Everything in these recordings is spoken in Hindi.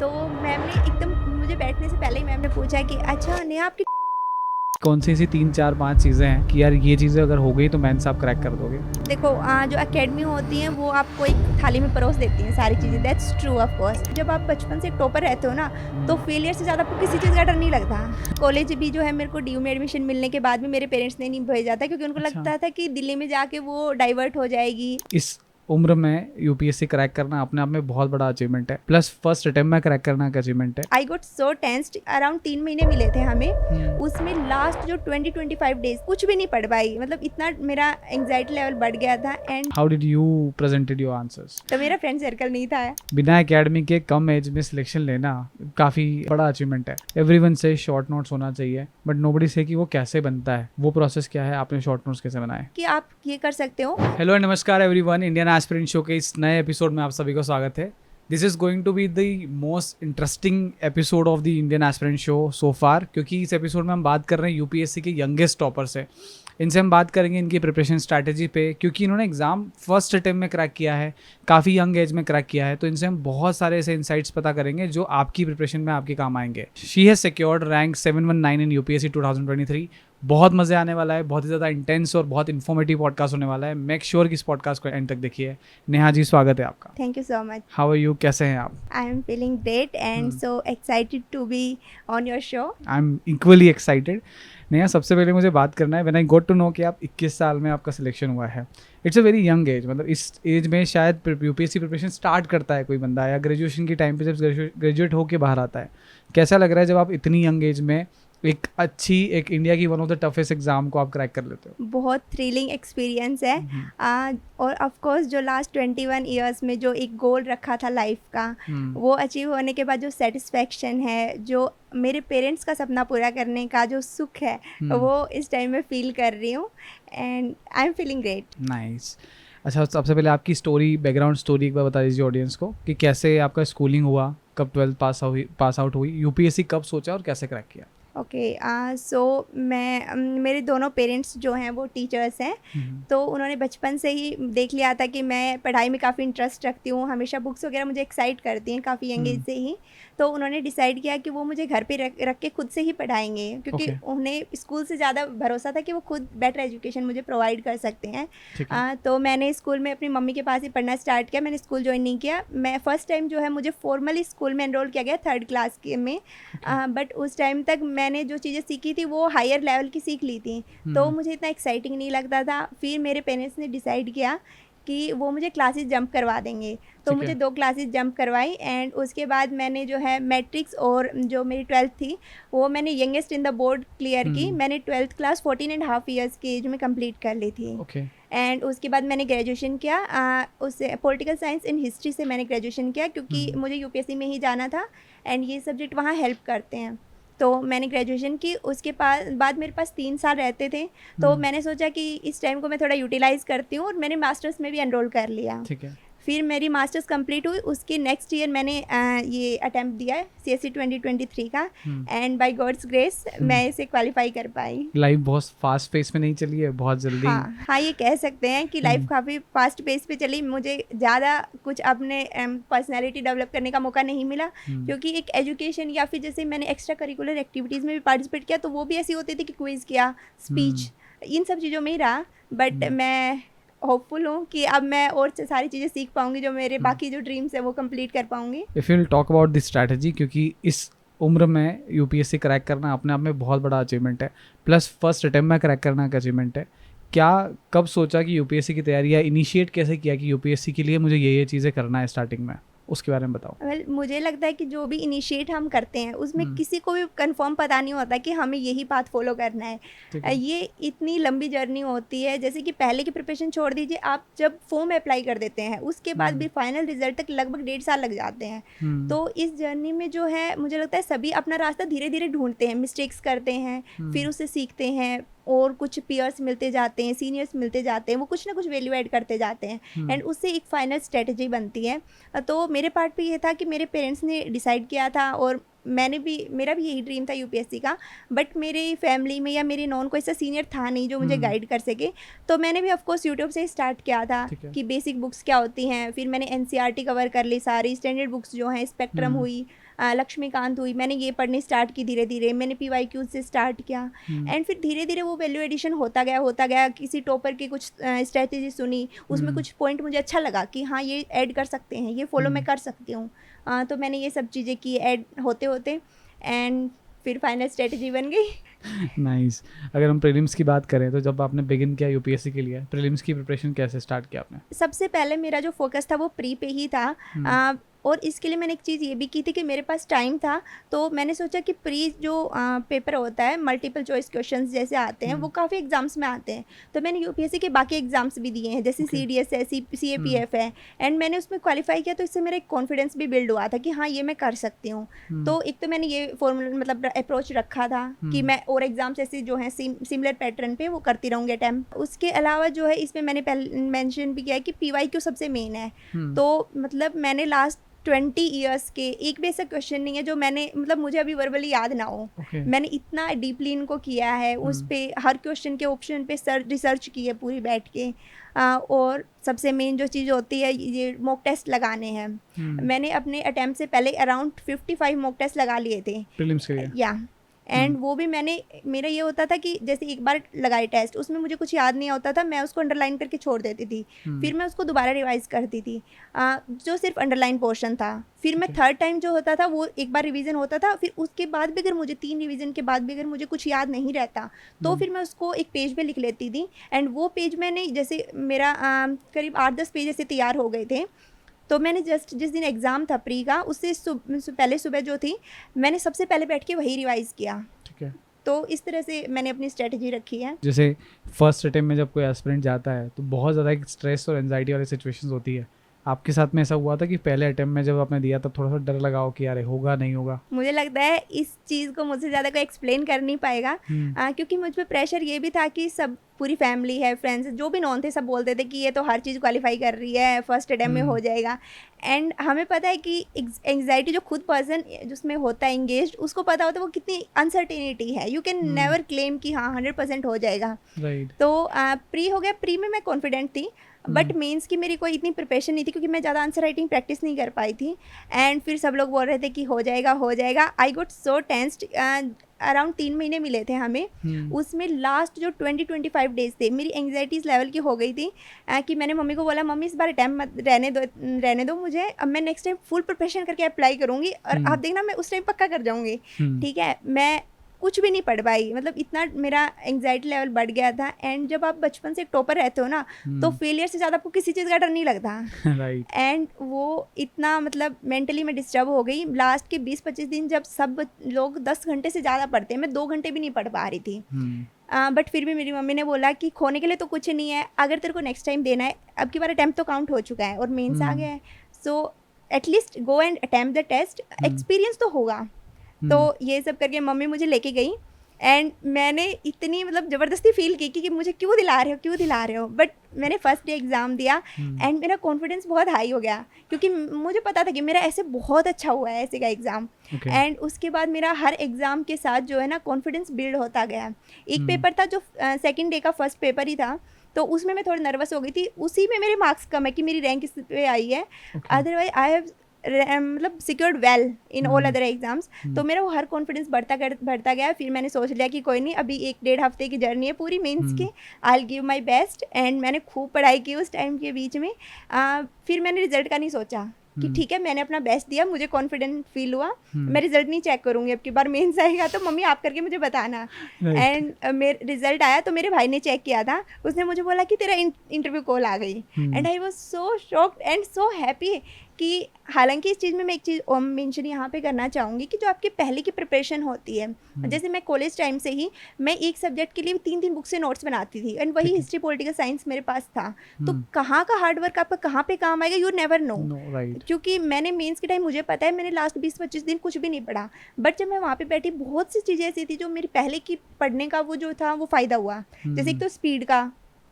तो मैम ने एकदम मुझे बैठने से पहले ही मैम ने पूछा कि अच्छा नेहा आपकी कौन सी ऐसी 3 4 5 चीज़ें हैं कि यार ये चीज़ें अगर हो गई तो मेंस आप क्रैक कर दोगे? देखो जो एकेडमी होती हैं वो आपको एक थाली में परोस देती हैं सारी चीज़ें, दैट्स ट्रू ऑफ कोर्स। जब आप बचपन से एक टॉपर रहते हो ना तो फेलियर से ज़्यादा आपको किसी चीज़ का डर नहीं लगता। कॉलेज भी जो है मेरे को डीयू में एडमिशन मिलने के बाद भी मेरे पेरेंट्स ने नहीं भेजा था क्योंकि उनको अच्छा। लगता था कि दिल्ली में जाके वो डाइवर्ट हो जाएगी। इस उम्र में यूपीएससी क्रैक करना अपने आप में बहुत बड़ा अचीवमेंट है, प्लस फर्स्ट अटेम्प्ट में क्रैक करना एक अचीवमेंट है। आई गोट सो टेंस्ड। अराउंड 3 महीने मिले थे हमें, उसमें लास्ट जो 20-25 डेज कुछ भी नहीं पढ़ पाई, मतलब इतना मेरा एंग्जाइटी लेवल बढ़ गया था। And how did you presented your answers? तो मेरा फ्रेंड सर्कल नहीं था। बिना एकेडमी के कम एज में सिलेक्शन लेना काफ़ी बड़ा अचीवमेंट है। एवरीवन से शॉर्ट नोट्स होना चाहिए, बट नोबडी से कि वो कैसे बनता है, वो प्रोसेस क्या है, आपने शॉर्ट नोट्स कैसे बनाए? कि आप ये कर सकते हो। हेलो एंड नमस्कार एवरीवन, इंडियन एस्पिरेंट शो के इस नए एपिसोड में आप सभी को स्वागत है। This is going to be the most interesting episode of the Indian aspirant show so far, क्योंकि इस एपिसोड में हम बात कर रहे हैं यूपीएससी के यंगेस्ट टॉपर से। इनसे हम बात करेंगे इनकी प्रिपरेशन स्ट्रैटेजी पे, क्योंकि इन्होंने एग्ज़ाम फर्स्ट अटेम्प्ट में क्रैक किया है, काफ़ी यंग एज में क्रैक किया है। तो इनसे हम बहुत सारे ऐसे इंसाइट्स पता करेंगे जो आपकी प्रिपरेशन में आपके काम आएंगे। She has secured rank 719 in UPSC 2023। बहुत मज़े आने वाला है, बहुत ही ज़्यादा इंटेंस और बहुत इन्फॉर्मेटिव पॉडकास्ट होने वाला है। मेक श्योर कि इस पॉडकास्ट को एंड तक देखिए। नेहा जी, स्वागत है आपका। Thank you so much. How are you, कैसे हैं आप? I am feeling great and so excited to be on your show. I am equally excited. Neha, सबसे पहले मुझे बात करना है, when I got to know कि आप 21 साल में आपका सिलेक्शन हुआ है। It's a very young age, मतलब इस एज में शायद यूपीएससी प्रिपरेशन स्टार्ट करता है कोई बंदा, या ग्रेजुएशन के टाइम पे जब ग्रेजुएट होकर बाहर आता है। कैसा लग रहा है जब आप इतनी यंग एज में एक इंडिया की one of the toughest exam को आप क्रैक कर लेते हो? बहुत थ्रिलिंग एक्सपीरियंस है। और ऑफ कोर्स जो लास्ट 21 इयर्स में जो एक गोल रखा था लाइफ का, वो अचीव होने के बाद जो सेटिस्फैक्शन है, जो मेरे पेरेंट्स का सपना पूरा करने का जो सुख है, वो इस टाइम में फील कर रही हूँ and I am feeling great. Nice. अच्छा, सबसे पहले आपकी स्टोरी, बैकग्राउंड स्टोरी एक बार बता दीजिए ऑडियंस को कि कैसे आपका स्कूलिंग हुआ, कब 12th पास आउट हुई, यूपीएससी कब सोचा और कैसे क्रैक किया? ओके, सो मैं मेरे दोनों पेरेंट्स जो हैं वो टीचर्स हैं। तो उन्होंने बचपन से ही देख लिया था कि मैं पढ़ाई में काफ़ी इंटरेस्ट रखती हूँ, हमेशा बुक्स वगैरह मुझे एक्साइट करती हैं काफ़ी यंग एज से ही। तो उन्होंने डिसाइड किया कि वो मुझे घर पे रख के खुद से ही पढ़ाएंगे, क्योंकि उन्हें स्कूल से ज़्यादा भरोसा था कि वो खुद बेटर एजुकेशन मुझे प्रोवाइड कर सकते हैं। तो मैंने स्कूल में अपनी मम्मी के पास ही पढ़ना स्टार्ट किया। मैंने स्कूल ज्वाइन नहीं किया। मैं फर्स्ट टाइम जो है मुझे फॉर्मली स्कूल में एनरोल किया गया 3rd क्लास के में। बट उस टाइम तक मैंने जो चीज़ें सीखी थी वो हायर लेवल की सीख ली थी, तो मुझे इतना एक्साइटिंग नहीं लगता था। फिर मेरे पेरेंट्स ने डिसाइड किया कि वो मुझे क्लासेस जंप करवा देंगे, तो मुझे 2 क्लासेस जंप करवाई। एंड उसके बाद मैंने जो है मैट्रिक्स और जो मेरी 12th थी वो मैंने youngest in the board clear की। मैंने 12th क्लास 14.5 ईयर्स की एज में कंप्लीट कर ली थी। एंड उसके बाद मैंने ग्रेजुएशन किया, उससे पॉलिटिकल साइंस इन हिस्ट्री से मैंने ग्रेजुएशन किया, क्योंकि मुझे यूपीएससी में ही जाना था एंड ये सब्जेक्ट वहाँ हेल्प करते हैं। तो मैंने ग्रेजुएशन की। उसके बाद मेरे पास 3 साल रहते थे, तो मैंने सोचा कि इस टाइम को मैं थोड़ा यूटिलाइज़ करती हूँ, और मैंने मास्टर्स में भी एनरोल कर लिया। ठीक है। फिर मेरी मास्टर्स कंप्लीट हुई, उसके नेक्स्ट ईयर मैंने ये अटैम्प्ट दिया है CSE 2023 का, एंड बाय गॉड्स ग्रेस मैं इसे क्वालिफाई कर पाई। लाइफ बहुत फास्ट पेस में नहीं चली है, बहुत जल्दी? हाँ, ये कह सकते हैं कि लाइफ काफ़ी फास्ट पेस पे चली। मुझे ज़्यादा कुछ अपने पर्सनैलिटी डेवलप करने का मौका नहीं मिला, क्योंकि एक एजुकेशन या फिर जैसे मैंने एक्स्ट्रा करिकुलर एक्टिविटीज़ में भी पार्टिसिपेट किया, तो वो भी ऐसी होती थी कि क्विज़ किया, स्पीच, इन सब चीज़ों में ही रहा। बट मैं होपफुल हूँ कि अब मैं और सारी चीज़ें सीख पाऊंगी, जो मेरे बाकी जो ड्रीम्स है वो कंप्लीट कर पाऊंगी। If you talk about this strategy, क्योंकि इस उम्र में यूपीएससी क्रैक करना अपने आप में बहुत बड़ा अचीवमेंट है, प्लस फर्स्ट अटेम्प्ट में क्रैक करना एक अचीवमेंट है। क्या कब सोचा कि यूपीएससी की तैयारी, या इनिशिएट कैसे किया कि यूपीएससी के लिए मुझे ये चीज़ें करना है स्टार्टिंग में, उसके बारे में बताओ। वेल, मुझे लगता है कि जो भी इनिशिएट हम करते हैं उसमें किसी को भी कंफर्म पता नहीं होता कि हमें यही पाथ फॉलो करना है। ये इतनी लंबी जर्नी होती है, जैसे कि पहले की प्रिपरेशन छोड़ दीजिए, आप जब फॉर्म अप्लाई कर देते हैं उसके बाद भी फाइनल रिजल्ट तक लगभग 1.5 साल लग जाते हैं। तो इस जर्नी में जो है मुझे लगता है सभी अपना रास्ता धीरे धीरे ढूंढते हैं, मिस्टेक्स करते हैं, फिर उससे सीखते हैं, और कुछ पीयर्स मिलते जाते हैं, सीनियर्स मिलते जाते हैं, वो कुछ ना कुछ वैल्यू ऐड करते जाते हैं, एंड उससे एक फाइनल स्ट्रेटजी बनती है। तो मेरे पार्ट पे ये था कि मेरे पेरेंट्स ने डिसाइड किया था, और मेरा भी यही ड्रीम था यूपीएससी का, बट मेरे फैमिली में या मेरे नॉन कोई ऐसा सीनियर था नहीं जो मुझे गाइड कर सके। तो मैंने भी ऑफकोर्स यूट्यूब से स्टार्ट किया था कि बेसिक बुक्स क्या होती हैं। फिर मैंने एनसीईआरटी कवर कर ली सारी, स्टैंडर्ड बुक्स जो हैं स्पेक्ट्रम हुई, लक्ष्मीकांत हुई, मैंने ये पढ़नी स्टार्ट की धीरे धीरे। मैंने PYQ से स्टार्ट किया एंड फिर धीरे धीरे वो वैल्यू एडिशन होता गया। किसी टॉपर की कुछ स्ट्रेटेजी सुनी, उसमें कुछ पॉइंट मुझे अच्छा लगा कि हाँ ये ऐड कर सकते हैं, ये फॉलो मैं कर सकती हूँ। तो मैंने ये सब चीज़ें की ऐड होते होते एंड फिर फाइनल स्ट्रेटेजी बन गई। नाइस। अगर हम प्रीलिम्स की बात करें तो जब आपने बिगिन किया यूपीएससी के लिए, प्रीलिम्स की प्रिपरेशन कैसे स्टार्ट किया आपने? सबसे पहले मेरा जो फोकस था वो प्री पे ही था। और इसके लिए मैंने एक चीज़ ये भी की थी कि मेरे पास टाइम था, तो मैंने सोचा कि प्री जो पेपर होता है, मल्टीपल चॉइस क्वेश्चंस जैसे आते हैं वो काफ़ी एग्जाम्स में आते हैं। तो मैंने यूपीएससी के बाकी एग्जाम्स भी दिए हैं, जैसे CDS है, CAPF है, एंड मैंने उसमें क्वालिफाई किया। तो इससे मेरा एक कॉन्फिडेंस भी बिल्ड हुआ था कि हाँ ये मैं कर सकती हूँ। तो एक तो मैंने ये फॉर्मूला मतलब अप्रोच रखा था कि मैं और एग्जाम्स ऐसे जो हैं सिमिलर पैटर्न पे वो करती रहूँगी अटैम्प्ट। उसके अलावा जो है इसमें मैंने पहले मेंशन भी किया है कि PYQ सबसे मेन है। तो मतलब मैंने लास्ट 20 ईयर्स के एक भी ऐसा क्वेश्चन नहीं है जो मैंने मतलब मुझे अभी वर्बली याद ना हो। मैंने इतना डीपली इनको किया है, उस पे हर क्वेश्चन के ऑप्शन पे रिसर्च की है पूरी बैठ के। और सबसे मेन जो चीज़ होती है ये मॉक टेस्ट लगाने हैं। मैंने अपने अटेम्प्ट से पहले अराउंड 55 मॉक टेस्ट लगा लिए थे प्रीलिम्स के लिए। या एंड वो भी मेरा ये होता था कि जैसे एक बार लगाई टेस्ट, उसमें मुझे कुछ याद नहीं होता था, मैं उसको अंडरलाइन करके छोड़ देती थी। फिर मैं उसको दोबारा रिवाइज करती थी जो सिर्फ अंडरलाइन पोर्शन था। फिर मैं थर्ड टाइम जो होता था वो एक बार रिवीजन होता था। फिर उसके बाद भी अगर मुझे 3 रिवीजन के बाद भी अगर मुझे कुछ याद नहीं रहता तो फिर मैं उसको एक पेज पे लिख लेती थी। एंड वो पेज मैंने जैसे मेरा करीब 8-10 पेज ऐसे तैयार हो गए थे। तो मैंने जस्ट जिस दिन एग्ज़ाम था प्री का उससे पहले सुबह जो थी मैंने सबसे पहले बैठ के वही रिवाइज़ किया। ठीक है। तो इस तरह से मैंने अपनी स्ट्रेटजी रखी है। जैसे फर्स्ट अटेम्प्ट में जब कोई एस्पिरेंट जाता है तो बहुत ज़्यादा एक स्ट्रेस और एंजाइटी वाली सिचुएशंस होती है। आपके साथ में ऐसा हुआ था कि पहले अटेम्प्ट में जब आपने दिया तब थोड़ा सा डर लगा हो कि यार होगा नहीं होगा? मुझे लगता है इस चीज़ को मुझसे ज़्यादा कोई एक्सप्लेन कर नहीं पाएगा क्योंकि मुझ पे प्रेशर ये भी था कि सब पूरी फैमिली है, फ्रेंड्स जो भी नॉन थे सब बोलते थे कि ये तो हर चीज़ क्वालिफाई कर रही है, फर्स्ट अटेम्प्ट में हो जाएगा। एंड हमें पता है कि एंग्जाइटी जो खुद पर्सन जिसमें होता है इंगेज उसको पता होता है वो कितनी अनसर्टेनिटी है। यू कैन नेवर क्लेम कि हाँ 100% हो जाएगा। तो प्री हो गया, प्री में मैं कॉन्फिडेंट थी बट मेंस की मेरी कोई इतनी प्रिपरेशन नहीं थी क्योंकि मैं ज़्यादा आंसर राइटिंग प्रैक्टिस नहीं कर पाई थी। एंड फिर सब लोग बोल रहे थे कि हो जाएगा। I got so tensed. Around 3 महीने मिले थे हमें। उसमें लास्ट जो 20-25 डेज थे मेरी एंग्जाइटी इस लेवल की हो गई थी कि मैंने मम्मी को बोला मम्मी इस बार अटैम्प्ट मत रहने दो मुझे, अब मैं नेक्स्ट टाइम फुल प्रिपरेशन करके अप्लाई करूँगी और आप देखना मैं उस टाइम पक्का कर जाऊँगी। ठीक है, मैं कुछ भी नहीं पढ़ पाई, मतलब इतना मेरा एंग्जाइटी लेवल बढ़ गया था। एंड जब आप बचपन से एक टॉपर रहते हो ना तो फेलियर से ज़्यादा आपको किसी चीज़ का डर नहीं लगता। एंड वो इतना मतलब मेंटली मैं डिस्टर्ब हो गई। लास्ट के 20-25 दिन जब सब लोग 10 घंटे से ज़्यादा पढ़ते हैं, मैं 2 घंटे भी नहीं पढ़ पा रही थी। बट फिर भी मेरी मम्मी ने बोला कि खोने के लिए तो कुछ नहीं है, अगर तेरे को नेक्स्ट टाइम देना है, अब की बार अटैम्प्ट तो काउंट हो चुका है और मेंस आ गया है, so at least go and attempt the test, experience तो होगा। तो ये सब करके मम्मी मुझे लेके गई एंड मैंने इतनी मतलब ज़बरदस्ती फील की कि मुझे क्यों दिला रहे हो। बट मैंने फर्स्ट डे एग्ज़ाम दिया एंड मेरा कॉन्फिडेंस बहुत हाई हो गया क्योंकि मुझे पता था कि मेरा ऐसे बहुत अच्छा हुआ है ऐसे का एग्ज़ाम। एंड उसके बाद मेरा हर एग्ज़ाम के साथ जो है ना कॉन्फिडेंस बिल्ड होता गया। एक पेपर था जो सेकेंड डे का फर्स्ट पेपर ही था, तो उसमें मैं थोड़ी नर्वस हो गई थी। उसी में मेरे मार्क्स कम है कि मेरी रैंक इस पे आई है, अदरवाइज आई हैव मतलब secured well in all other exams. तो मेरा वो हर कॉन्फिडेंस बढ़ता गया। फिर मैंने सोच लिया कि कोई नहीं, अभी 1-1.5 हफ्ते की जर्नी है पूरी मेंस की, I will give my best. And मैंने खूब पढ़ाई की उस टाइम के बीच में। फिर मैंने रिजल्ट का नहीं सोचा कि ठीक है मैंने अपना बेस्ट दिया, मुझे कॉन्फिडेंट फील हुआ, मैं रिजल्ट नहीं चेक करूँगी, अब की बार मेंस आएगा तो मम्मी आप करके मुझे बताना। एंड मेरा रिजल्ट आया तो मेरे भाई ने चेक किया था, उसने मुझे बोला कि तेरा इंटरव्यू कॉल आ गई। And I was so shocked and so happy कि हालांकि इस चीज़ में मैं एक चीज़ मेंशन यहाँ पे करना चाहूँगी कि जो आपकी पहले की प्रिपरेशन होती है, जैसे मैं कॉलेज टाइम से ही मैं एक सब्जेक्ट के लिए 3-3 बुक से नोट्स बनाती थी एंड वही हिस्ट्री पॉलिटिकल साइंस मेरे पास था। तो कहाँ का हार्डवर्क आपका कहाँ पे काम आएगा, यू नेवर नो। क्योंकि मैंने मेंस के टाइम मुझे पता है मैंने लास्ट 20-25 दिन कुछ भी नहीं पढ़ा, बट जब मैं वहाँ पे बैठी बहुत सी चीज़ें ऐसी थी जो मेरी पहले की पढ़ने का वो जो था वो फ़ायदा हुआ। जैसे एक तो स्पीड का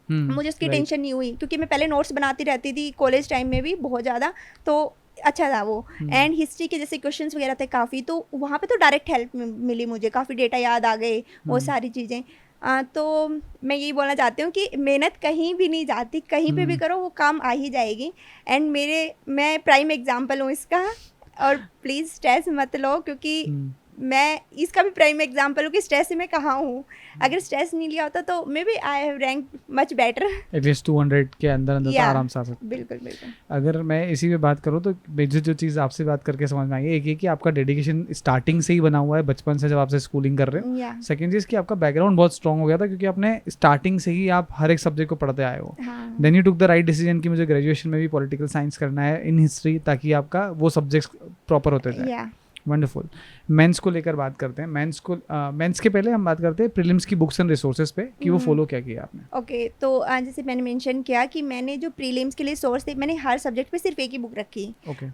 मुझे उसकी टेंशन नहीं हुई क्योंकि मैं पहले नोट्स बनाती रहती थी कॉलेज टाइम में भी बहुत ज़्यादा, तो अच्छा था वो। एंड हिस्ट्री के जैसे क्वेश्चंस वगैरह थे काफ़ी, तो वहाँ पे तो डायरेक्ट हेल्प मिली मुझे, काफ़ी डेटा याद आ गए, वो सारी चीज़ें। तो मैं यही बोलना चाहती हूँ कि मेहनत कहीं भी नहीं जाती, कहीं पे भी करो वो काम आ ही जाएगी। एंड मैं प्राइम एग्जांपल हूँ इसका। और प्लीज़ स्ट्रेस मत लो, क्योंकि मैं इसका भी प्राइम एग्जांपल हूँ कि स्ट्रेस से मैं कहाँ हूँ। अगर स्ट्रेस नहीं लिया होता तो maybe I have rank much better. At least 200 के अंदर अंदर तो आराम से आ सकते। बिल्कुल बिल्कुल। अगर मैं इसी पे बात करूँ तो मुझे जो चीज़ आपसे बात करके समझ में आई है, एक ये कि आपका डेडिकेशन स्टार्टिंग से ही बना हुआ है, बचपन से जब आपसे स्कूलिंग कर रहे हो। सेकंड चीज़ कि आपका बैकग्राउंड बहुत स्ट्रॉन्ग हो गया था, क्योंकि आपने स्टार्टिंग से ही आप हर एक सब्जेक्ट को पढ़ते आए हो। Then you took the right decision कि मुझे ग्रेजुएशन में भी पॉलिटिकल साइंस करना है इन हिस्ट्री, ताकि आपका वो सब्जेक्ट्स प्रॉपर होते जाए। वंडरफुल। मेंस को लेकर बात करते हैं। मेंस के पहले हम बात करते हैं प्रीलिम्स की बुक्स एंड रिसोर्सेज पे कि वो फॉलो क्या किया आपने। ओके, तो जैसे मैंने मेंशन किया कि मैंने जो प्रीलिम्स के लिए सोर्स थे, मैंने हर सब्जेक्ट पे सिर्फ एक ही बुक रखी।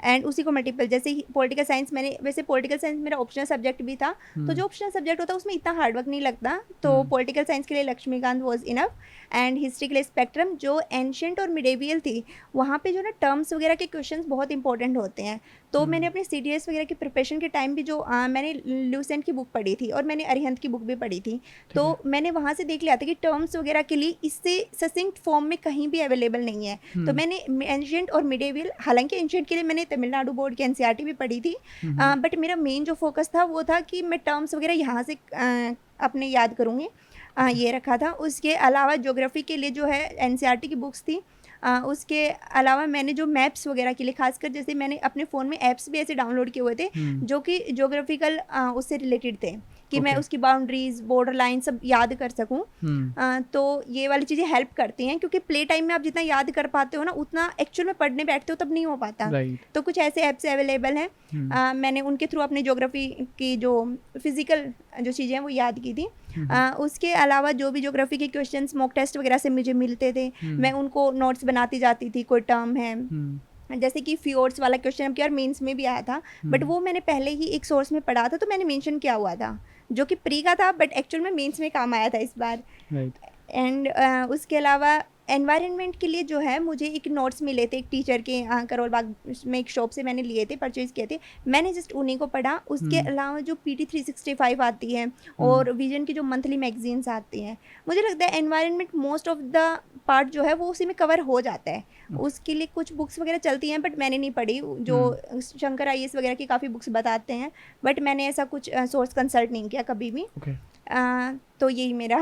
एंड उसी को मल्टीपल, जैसे पॉलिटिकल साइंस मैंने, वैसे पॉलिटिकल साइंस मेरा ऑप्शनल सब्जेक्ट भी था, तो जो ऑप्शनल सब्जेक्ट होता है उसमें इतना हार्डवर्क नहीं लगता, तो पॉलिटिकल साइंस के लिए Laxmikanth was enough. And history के लिए स्पेक्ट्रम, जो एंशिएंट और मिडेवियल थी, वहाँ पे जो ना टर्म्स वगैरह के क्वेश्चंस बहुत इंपॉर्टेंट होते हैं। तो मैंने अपने CDS वगैरह की प्रिपरेशन के टाइम भी जो मैंने ल्यूसेंट की बुक पढ़ी थी और मैंने अरिहंत की बुक भी पढ़ी थी, तो मैंने वहाँ से देख लिया था कि टर्म्स वगैरह के लिए इससे ससिंक्ट फॉर्म में कहीं भी अवेलेबल नहीं है। तो मैंने एंशिएंट और मिडेवियल, हालांकि एंशिएंट के लिए मैंने तमिलनाडु बोर्ड की NCERT भी पढ़ी थी, बट मेरा मेन जो फोकस था वो था कि मैं टर्म्स वगैरह यहाँ से अपने याद करूँगी, ये रखा था। उसके अलावा ज्योग्राफी के लिए जो है NCERT की बुक्स थी। उसके अलावा मैंने जो मैप्स वगैरह के लिए, खासकर जैसे मैंने अपने फ़ोन में ऐप्स भी ऐसे डाउनलोड किए हुए थे जो कि ज्योग्राफिकल उससे रिलेटेड थे, कि मैं उसकी बाउंड्रीज, बॉर्डर लाइन सब याद कर सकूं। तो ये वाली चीज़ें हेल्प करती हैं, क्योंकि प्ले टाइम में आप जितना याद कर पाते हो ना, उतना एक्चुअल में पढ़ने बैठते हो तब नहीं हो पाता। तो कुछ ऐसे ऐप्स अवेलेबल हैं, मैंने उनके थ्रू अपने ज्योग्राफी की जो फिजिकल जो चीज़ें हैं वो याद की थी। उसके अलावा जो भी ज्योग्राफी के क्वेश्चंस मॉक टेस्ट वगैरह से मुझे मिलते थे, मैं उनको नोट्स बनाती जाती थी। कोई टर्म है जैसे कि फ्योर्ड्स वाला क्वेश्चन अब यार मेंस में भी आया था, बट वो मैंने पहले ही एक सोर्स में पढ़ा था, तो मैंने मेंशन किया हुआ था, जो कि प्री का था बट एक्चुअल में मेंस में काम आया था इस बार। एंड उसके अलावा एनवायरनमेंट के लिए जो है मुझे एक नोट्स मिले थे एक टीचर के, करोल बाग में एक शॉप से मैंने लिए थे, परचेज किए थे, मैंने जस्ट उन्हीं को पढ़ा। उसके अलावा जो PT 365 आती है और विजन की जो मंथली मैगजीन्स आती हैं, मुझे लगता है environment most of the part जो है वो उसी में कवर हो जाता है। उसके लिए कुछ बुक्स वगैरह चलती हैं बट मैंने नहीं पढ़ी, जो शंकर IAS वगैरह की काफ़ी बुक्स बताते हैं, बट मैंने ऐसा कुछ सोर्स कंसल्ट नहीं किया कभी भी। तो यही मेरा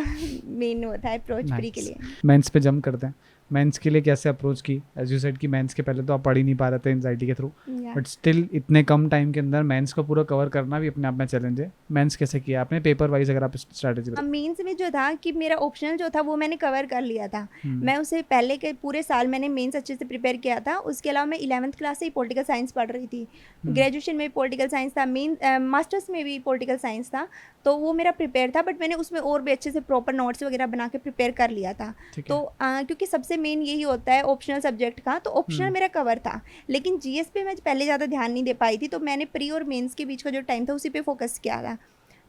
मेन होता है अप्रोच प्री के लिए। मेंस पे जंप करते हैं। मेंस के लिए कैसे अप्रोच की? एज यू सेड कि मेंस के पहले तो आप पढ़ ही नहीं पा रहे थे एंजाइटी के थ्रू, बट स्टिल इतने कम टाइम के अंदर मेंस को पूरा कवर करना भी अपने आप में चैलेंज है। मेंस कैसे किया आपने पेपर वाइज, अगर आप स्ट्रैटेजी बताओ? मेंस में जो था कि मेरा ऑप्शनल जो था वो मैंने कवर कर लिया था। मैं उसे पहले के पूरे साल मैंने मेंस अच्छे से प्रिपेयर किया था। उसके अलावा मैं 11th क्लास से ही पॉलिटिकल साइंस पढ़ रही थी, ग्रेजुएशन में भी पॉलिटिकल साइंस था, मास्टर्स में भी पॉलिटिकल साइंस था, तो वो मेरा प्रिपेयर था, बट मैंने उसमें और भी अच्छे से प्रॉपर नोट्स वगैरह बना के प्रिपेयर कर लिया था। तो क्योंकि सबसे मेन यही होता है ऑप्शनल सब्जेक्ट का, तो ऑप्शनल मेरा कवर था, लेकिन GS पे मैं पहले ज़्यादा ध्यान नहीं दे पाई थी, तो मैंने प्री और मेंस के बीच का जो टाइम था उसी पे फोकस किया था।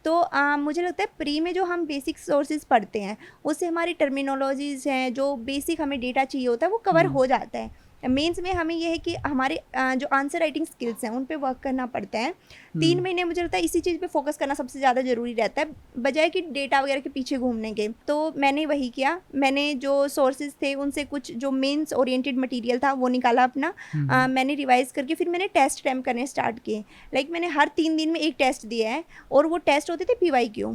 तो मुझे लगता है प्री में जो हम बेसिक सोर्सेज पढ़ते हैं उससे हमारी टर्मिनोलॉजीज़ हैं, जो बेसिक हमें डेटा चाहिए होता है वो कवर हो जाता है। मेंस में हमें यह है कि हमारे जो आंसर राइटिंग स्किल्स हैं उन पे वर्क करना पड़ता है। 3 महीने मुझे लगता है इसी चीज़ पे फोकस करना सबसे ज़्यादा ज़रूरी रहता है, बजाय कि डेटा वगैरह के पीछे घूमने के। तो मैंने वही किया, मैंने जो सोर्सेज थे उनसे कुछ जो मेंस ओरिएंटेड मटेरियल था वो निकाला अपना, मैंने रिवाइज़ करके फिर मैंने टेस्ट अटेम्प्ट करने स्टार्ट किए। लाइक मैंने हर 3 दिन में एक टेस्ट दिया है, और वो टेस्ट होते थे PYQ,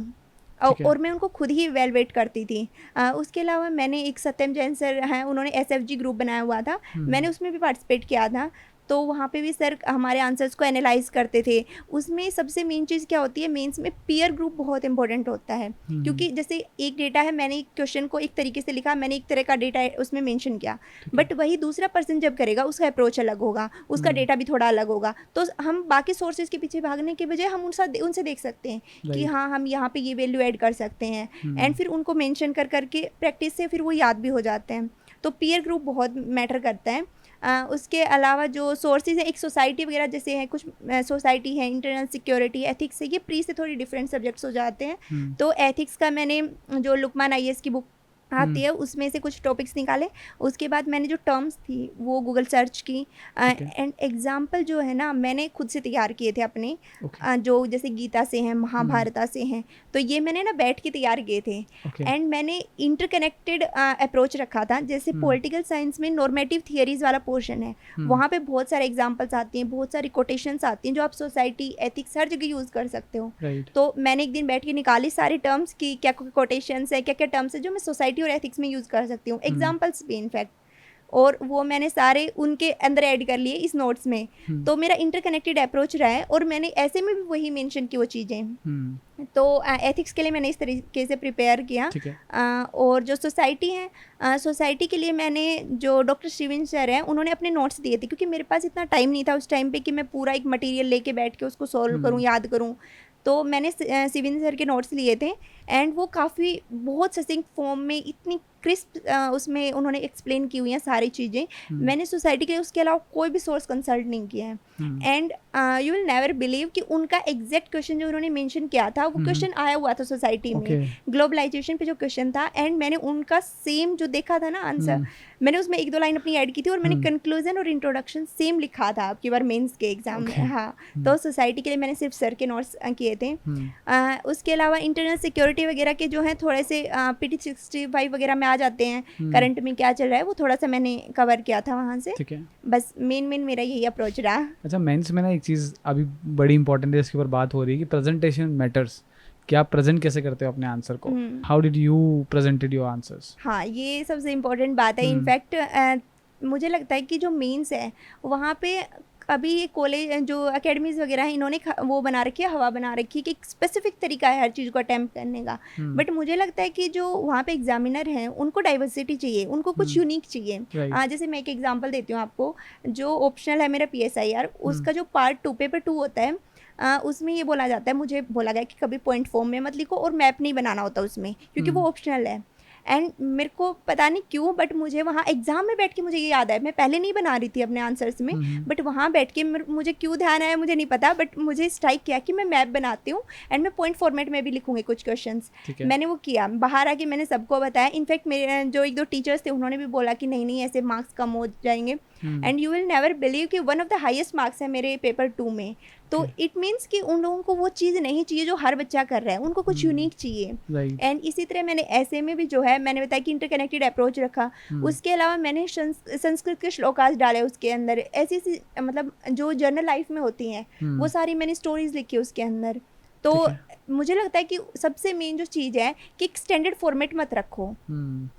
और मैं उनको खुद ही इवैल्यूएट करती थी। उसके अलावा मैंने एक सत्यम जैन सर हैं, उन्होंने SFG ग्रुप बनाया हुआ था, मैंने उसमें भी पार्टिसिपेट किया था। तो वहाँ पे भी सर हमारे आंसर्स को एनालाइज करते थे। उसमें सबसे मेन चीज़ क्या होती है, मेंस में पीयर ग्रुप बहुत इंपॉर्टेंट होता है, क्योंकि जैसे एक डेटा है, मैंने एक क्वेश्चन को एक तरीके से लिखा, मैंने एक तरह का डेटा उसमें मेंशन किया, बट वही दूसरा पर्सन जब करेगा उसका अप्रोच अलग होगा, उसका डेटा भी थोड़ा अलग होगा। तो हम बाकी सोर्सेज के पीछे भागने के बजाय हम उनसे देख सकते हैं कि हाँ हम यहाँ पे ये वैल्यू ऐड कर सकते हैं, एंड फिर उनको मेंशन कर करके प्रैक्टिस से फिर वो याद भी हो जाते हैं। तो पीयर ग्रुप बहुत मैटर करता है। उसके अलावा जो सोर्सेज है, एक सोसाइटी वगैरह जैसे है, कुछ सोसाइटी है, इंटरनल सिक्योरिटी, एथिक्स है, ये प्री से थोड़ी डिफरेंट सब्जेक्ट्स हो जाते हैं। तो एथिक्स का मैंने जो लुकमान IAS की बुक आती है, उसमें से कुछ टॉपिक्स निकाले। उसके बाद मैंने जो टर्म्स थी वो गूगल सर्च की, एंड एग्जाम्पल जो है ना मैंने खुद से तैयार किए थे अपने, जो जैसे गीता से हैं, महाभारत से हैं, तो ये मैंने ना बैठ के तैयार किए थे। एंड मैंने इंटरकनेक्टेड अप्रोच रखा था। जैसे पॉलिटिकल साइंस में नॉर्मेटिव थियरीज वाला पोर्शन है, वहाँ पे बहुत सारे एग्जाम्पल्स आती हैं, बहुत सारी कोटेशंस आती हैं जो आप सोसाइटी, एथिक्स, हर जगह यूज़ कर सकते हो। तो मैंने एक दिन बैठ के निकाली सारे टर्म्स की, क्या कोटेशंस है, क्या क्या टर्म्स है जो मैं सोसाइटी और एथिक्स में यूज़ कर सकती हूँ, एग्जाम्पल्स भी इनफैक्ट, और वो मैंने सारे उनके अंदर ऐड कर लिए इस नोट्स में। तो मेरा इंटरकनेक्टेड अप्रोच रहा है, और मैंने ऐसे में भी वही मेंशन की वो चीज़ें। तो एथिक्स के लिए मैंने इस तरीके से प्रिपेयर किया। और जो सोसाइटी है, सोसाइटी के लिए मैंने जो डॉक्टर शिविन सर हैं उन्होंने अपने नोट्स दिए थे, क्योंकि मेरे पास इतना टाइम नहीं था उस टाइम पे कि मैं पूरा एक मटेरियल लेके बैठ के उसको सॉल्व करूँ, याद करूँ। तो मैंने शिविन सर के नोट्स लिए थे, एंड वो काफ़ी बहुत ससिंक्ट फॉर्म में, इतनी क्रिस्प उसमें उन्होंने एक्सप्लेन की हुई हैं सारी चीज़ें। मैंने सोसाइटी के लिए उसके अलावा कोई भी सोर्स कंसल्ट नहीं किया है। And you will never believe कि उनका एग्जैक्ट क्वेश्चन जो उन्होंने मेंशन किया था वो क्वेश्चन आया हुआ था सोसाइटी में, ग्लोबलाइजेशन पे जो क्वेश्चन था, एंड मैंने उनका सेम जो देखा था ना आंसर, मैंने उसमें 1-2 लाइन अपनी ऐड की थी, और मैंने कंक्लूजन और इंट्रोडक्शन सेम लिखा था आपकी बार मेंस के एग्जाम में। हाँ, तो सोसाइटी के लिए मैंने सिर्फ सर के नोट्स किए थे। उसके अलावा इंटरनल सिक्योरिटी वगैरह के जो हैं थोड़े से PT 65 वगैरह में आ जाते हैं, करंट में क्या चल रहा है, वो थोड़ा सा मैंने कवर किया था वहाँ से। ठीक है, बस मेन मेरा यही अप्रोच रहा। अच्छा, मेंस में ना एक चीज़ अभी बड़ी इंपॉर्टेंट है, इसके ऊपर बात हो रही है कि प्रेजेंटेशन मैटर्स। क्या आप प्रेजेंट कैसे करते हो अपने आंसर को? How did you presented your answers? हाँ, ये सबसे इम्पोर्टेंट बात है। इनफैक्ट मुझे लगता है कि जो मेंस है वहाँ पे अभी ये कॉलेज जो एकेडमीज़ वगैरह हैं इन्होंने वो बना रखी है, हवा बना रखी है कि एक स्पेसिफिक तरीका है हर चीज़ को अटैम्प्ट करने का। बट मुझे लगता है कि जो वहाँ पे एग्जामिनर हैं उनको डाइवर्सिटी चाहिए, उनको कुछ यूनिक चाहिए। जैसे मैं एक एग्जांपल देती हूँ आपको, जो ऑप्शनल है मेरा PSIR, उसका जो पार्ट 2 पेपर 2 होता है, उसमें ये बोला जाता है, मुझे बोला गया कि कभी पॉइंट फॉर्म में मत लिखो और मैप नहीं बनाना होता उसमें, क्योंकि वो ऑप्शनल है। एंड मेरे को पता नहीं क्यों, बट मुझे वहाँ एग्जाम में बैठ के मुझे ये याद है, मैं पहले नहीं बना रही थी अपने आंसर्स में, बट वहाँ बैठ के मुझे क्यों ध्यान आया मुझे नहीं पता, बट मुझे स्ट्राइक किया कि मैं मैप बनाती हूँ एंड मैं पॉइंट फॉर्मेट में भी लिखूंगी कुछ क्वेश्चंस। मैंने वो किया, बाहर आके मैंने सबको बताया। इनफैक्ट मेरे जो 1-2 टीचर्स थे उन्होंने भी बोला कि नहीं नहीं ऐसे मार्क्स कम हो जाएंगे। And you will never believe कि one of the highest marks है मेरे पेपर 2 में। तो इट मीन्स कि उन लोगों को वो चीज़ नहीं चाहिए जो हर बच्चा कर रहा है, उनको कुछ यूनिक चाहिए। एंड इसी तरह मैंने ऐसे में भी जो है मैंने बताया कि इंटरकनेक्टेड अप्रोच रखा। उसके अलावा मैंने संस्कृत के श्लोकास डाले उसके अंदर, ऐसी मतलब जो जर्नल लाइफ में होती हैं वो सारी मैंने स्टोरीज लिखी उसके अंदर। तो मुझे लगता है कि सबसे मेन जो चीज़ है कि एक स्टैंडर्ड फॉर्मेट मत रखो।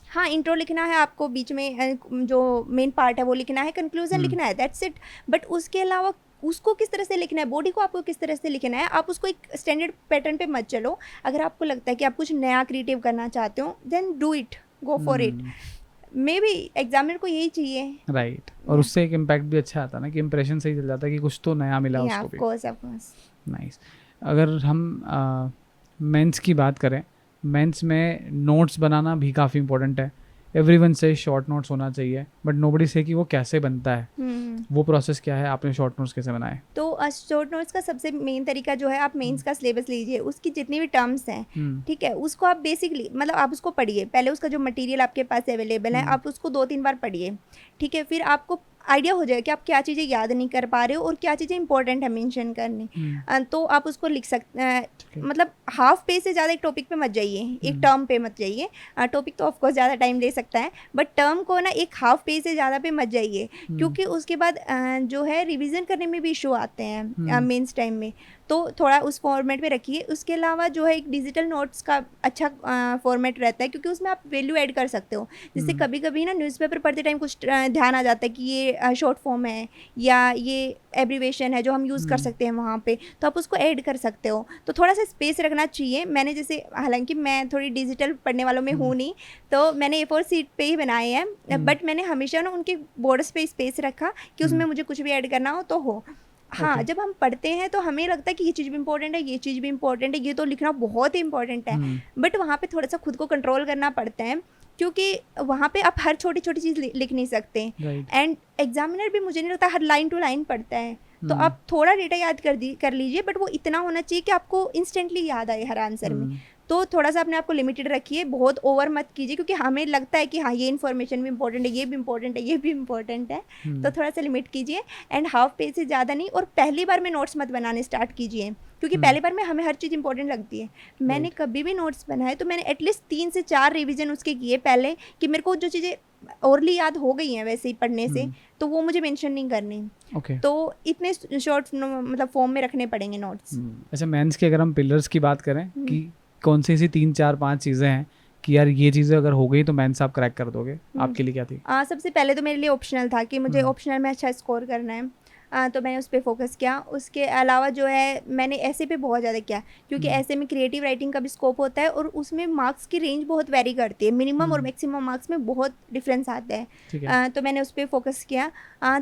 हाँ, इंट्रो लिखना है आपको, बीच में जो मेन पार्ट है वो लिखना है, कंक्लूजन लिखना है, दैट्स इट। बट उसके अलावा उसको किस तरह से लिखना है, बॉडी को आपको किस तरह से लिखना है, आप उसको एक स्टैंडर्ड पैटर्न पे मत चलो। अगर आपको लगता है कि आप कुछ नया क्रिएटिव करना चाहते हो, then do it, go for it. Maybe examiner को यही चाहिए, राइट। और उससे एक इम्पैक्ट भी अच्छा आता है ना, कि इंप्रेशन सही चल जाता है कि कुछ तो नया मिला उसको भी। Of course. नाइस। अगर हम मेंस की बात करें, मेंस में नोट्स बनाना भी काफ़ी इंपॉर्टेंट है। एवरीवन से शॉर्ट नोट्स होना चाहिए, बट नोबडी से कि वो कैसे बनता है, वो प्रोसेस क्या है, आपने शॉर्ट नोट्स कैसे बनाए? तो शॉर्ट नोट्स का सबसे मेन तरीका जो है, आप मेंस का सिलेबस लीजिए, उसकी जितनी भी टर्म्स हैं, ठीक है, उसको आप बेसिकली मतलब आप उसको पढ़िए। पहले उसका जो मटेरियल आपके पास अवेलेबल है आप उसको 2-3 बार पढ़िए, ठीक है। फिर आपको आइडिया हो जाए कि आप क्या चीज़ें याद नहीं कर पा रहे हो और क्या चीज़ें इंपॉर्टेंट है मेंशन करनी। तो आप उसको लिख सकते हैं, मतलब हाफ पेज से ज़्यादा एक टॉपिक पे मत जाइए, एक टर्म पे मत जाइए। टॉपिक तो ऑफकोर्स ज़्यादा टाइम ले सकता है, बट टर्म को ना एक हाफ पेज से ज़्यादा पे मत जाइए, क्योंकि उसके बाद जो है रिवीजन करने में भी इशू आते हैं मेंस टाइम में। तो थोड़ा उस फॉर्मेट में रखिए। उसके अलावा जो है एक डिजिटल नोट्स का अच्छा फॉर्मेट रहता है, क्योंकि उसमें आप वैल्यू ऐड कर सकते हो। जैसे कभी कभी ना न्यूज़पेपर पढ़ते टाइम कुछ ध्यान आ जाता है कि ये शॉर्ट फॉर्म है या ये एब्रीवेशन है जो हम यूज़ कर सकते हैं वहाँ पे, तो आप उसको ऐड कर सकते हो। तो थोड़ा सा स्पेस रखना चाहिए। मैंने जैसे, हालांकि मैं थोड़ी डिजिटल पढ़ने वालों में हूँ नहीं, तो मैंने A4 शीट पे ही बनाए हैं, बट मैंने हमेशा ना उनके बॉर्डर्स पे स्पेस रखा कि उसमें मुझे कुछ भी ऐड करना हो तो हो। हाँ, जब हम पढ़ते हैं तो हमें लगता है कि ये चीज़ भी इंपॉर्टेंट है, ये चीज़ भी इंपॉर्टेंट है, ये तो लिखना बहुत ही इंपॉर्टेंट है, बट वहाँ पे थोड़ा सा खुद को कंट्रोल करना पड़ता है, क्योंकि वहाँ पे आप हर छोटी छोटी चीज़ लिख नहीं सकते। एंड एग्जामिनर भी मुझे नहीं लगता हर लाइन टू लाइन पढ़ता है, तो आप थोड़ा डेटा याद कर लीजिए, बट वो इतना होना चाहिए कि आपको इंस्टेंटली याद आए हर आंसर में। तो थोड़ा सा अपने आप को लिमिटेड रखिए, बहुत ओवर मत कीजिए, क्योंकि हमें लगता है कि हाँ ये इन्फॉर्मेशन भी इंपॉर्टेंट है, ये भी इंपॉर्टेंट है, ये भी इंपॉर्टेंट है, तो थोड़ा सा लिमिट कीजिए। एंड हाफ पेज से ज़्यादा नहीं, और पहली बार में नोट्स मत बनाने स्टार्ट कीजिए, क्योंकि पहली बार में हमें हर चीज़ इंपॉर्टेंट लगती है। मैंने कभी भी नोट्स बनाए तो मैंने एटलीस्ट 3 से 4 रिवीजन उसके किए पहले, कि मेरे को जो चीज़ें ओरली याद हो गई हैं वैसे ही पढ़ने से, तो वो मुझे मेंशन नहीं करनी। तो इतने शॉर्ट मतलब फॉर्म में रखने पड़ेंगे नोट्स। अच्छा, मेंस के अगर हम पिलर्स की बात करें कि कौन सी ऐसी 3, 4, 5 चीज़ें हैं कि यार ये चीज़ें अगर हो गई तो मेंस आप क्रैक कर दोगे, आपके लिए क्या थी? सबसे पहले तो मेरे लिए ऑप्शनल था कि मुझे ऑप्शनल में अच्छा स्कोर करना है, तो मैंने उस पर फोकस किया। उसके अलावा जो है मैंने ऐसे पे बहुत ज़्यादा किया, क्योंकि ऐसे में क्रिएटिव राइटिंग का भी स्कोप होता है और उसमें मार्क्स की रेंज बहुत वेरी करती है, मिनिमम और मैक्सिमम मार्क्स में बहुत डिफरेंस आता है। तो मैंने उस पर फोकस किया।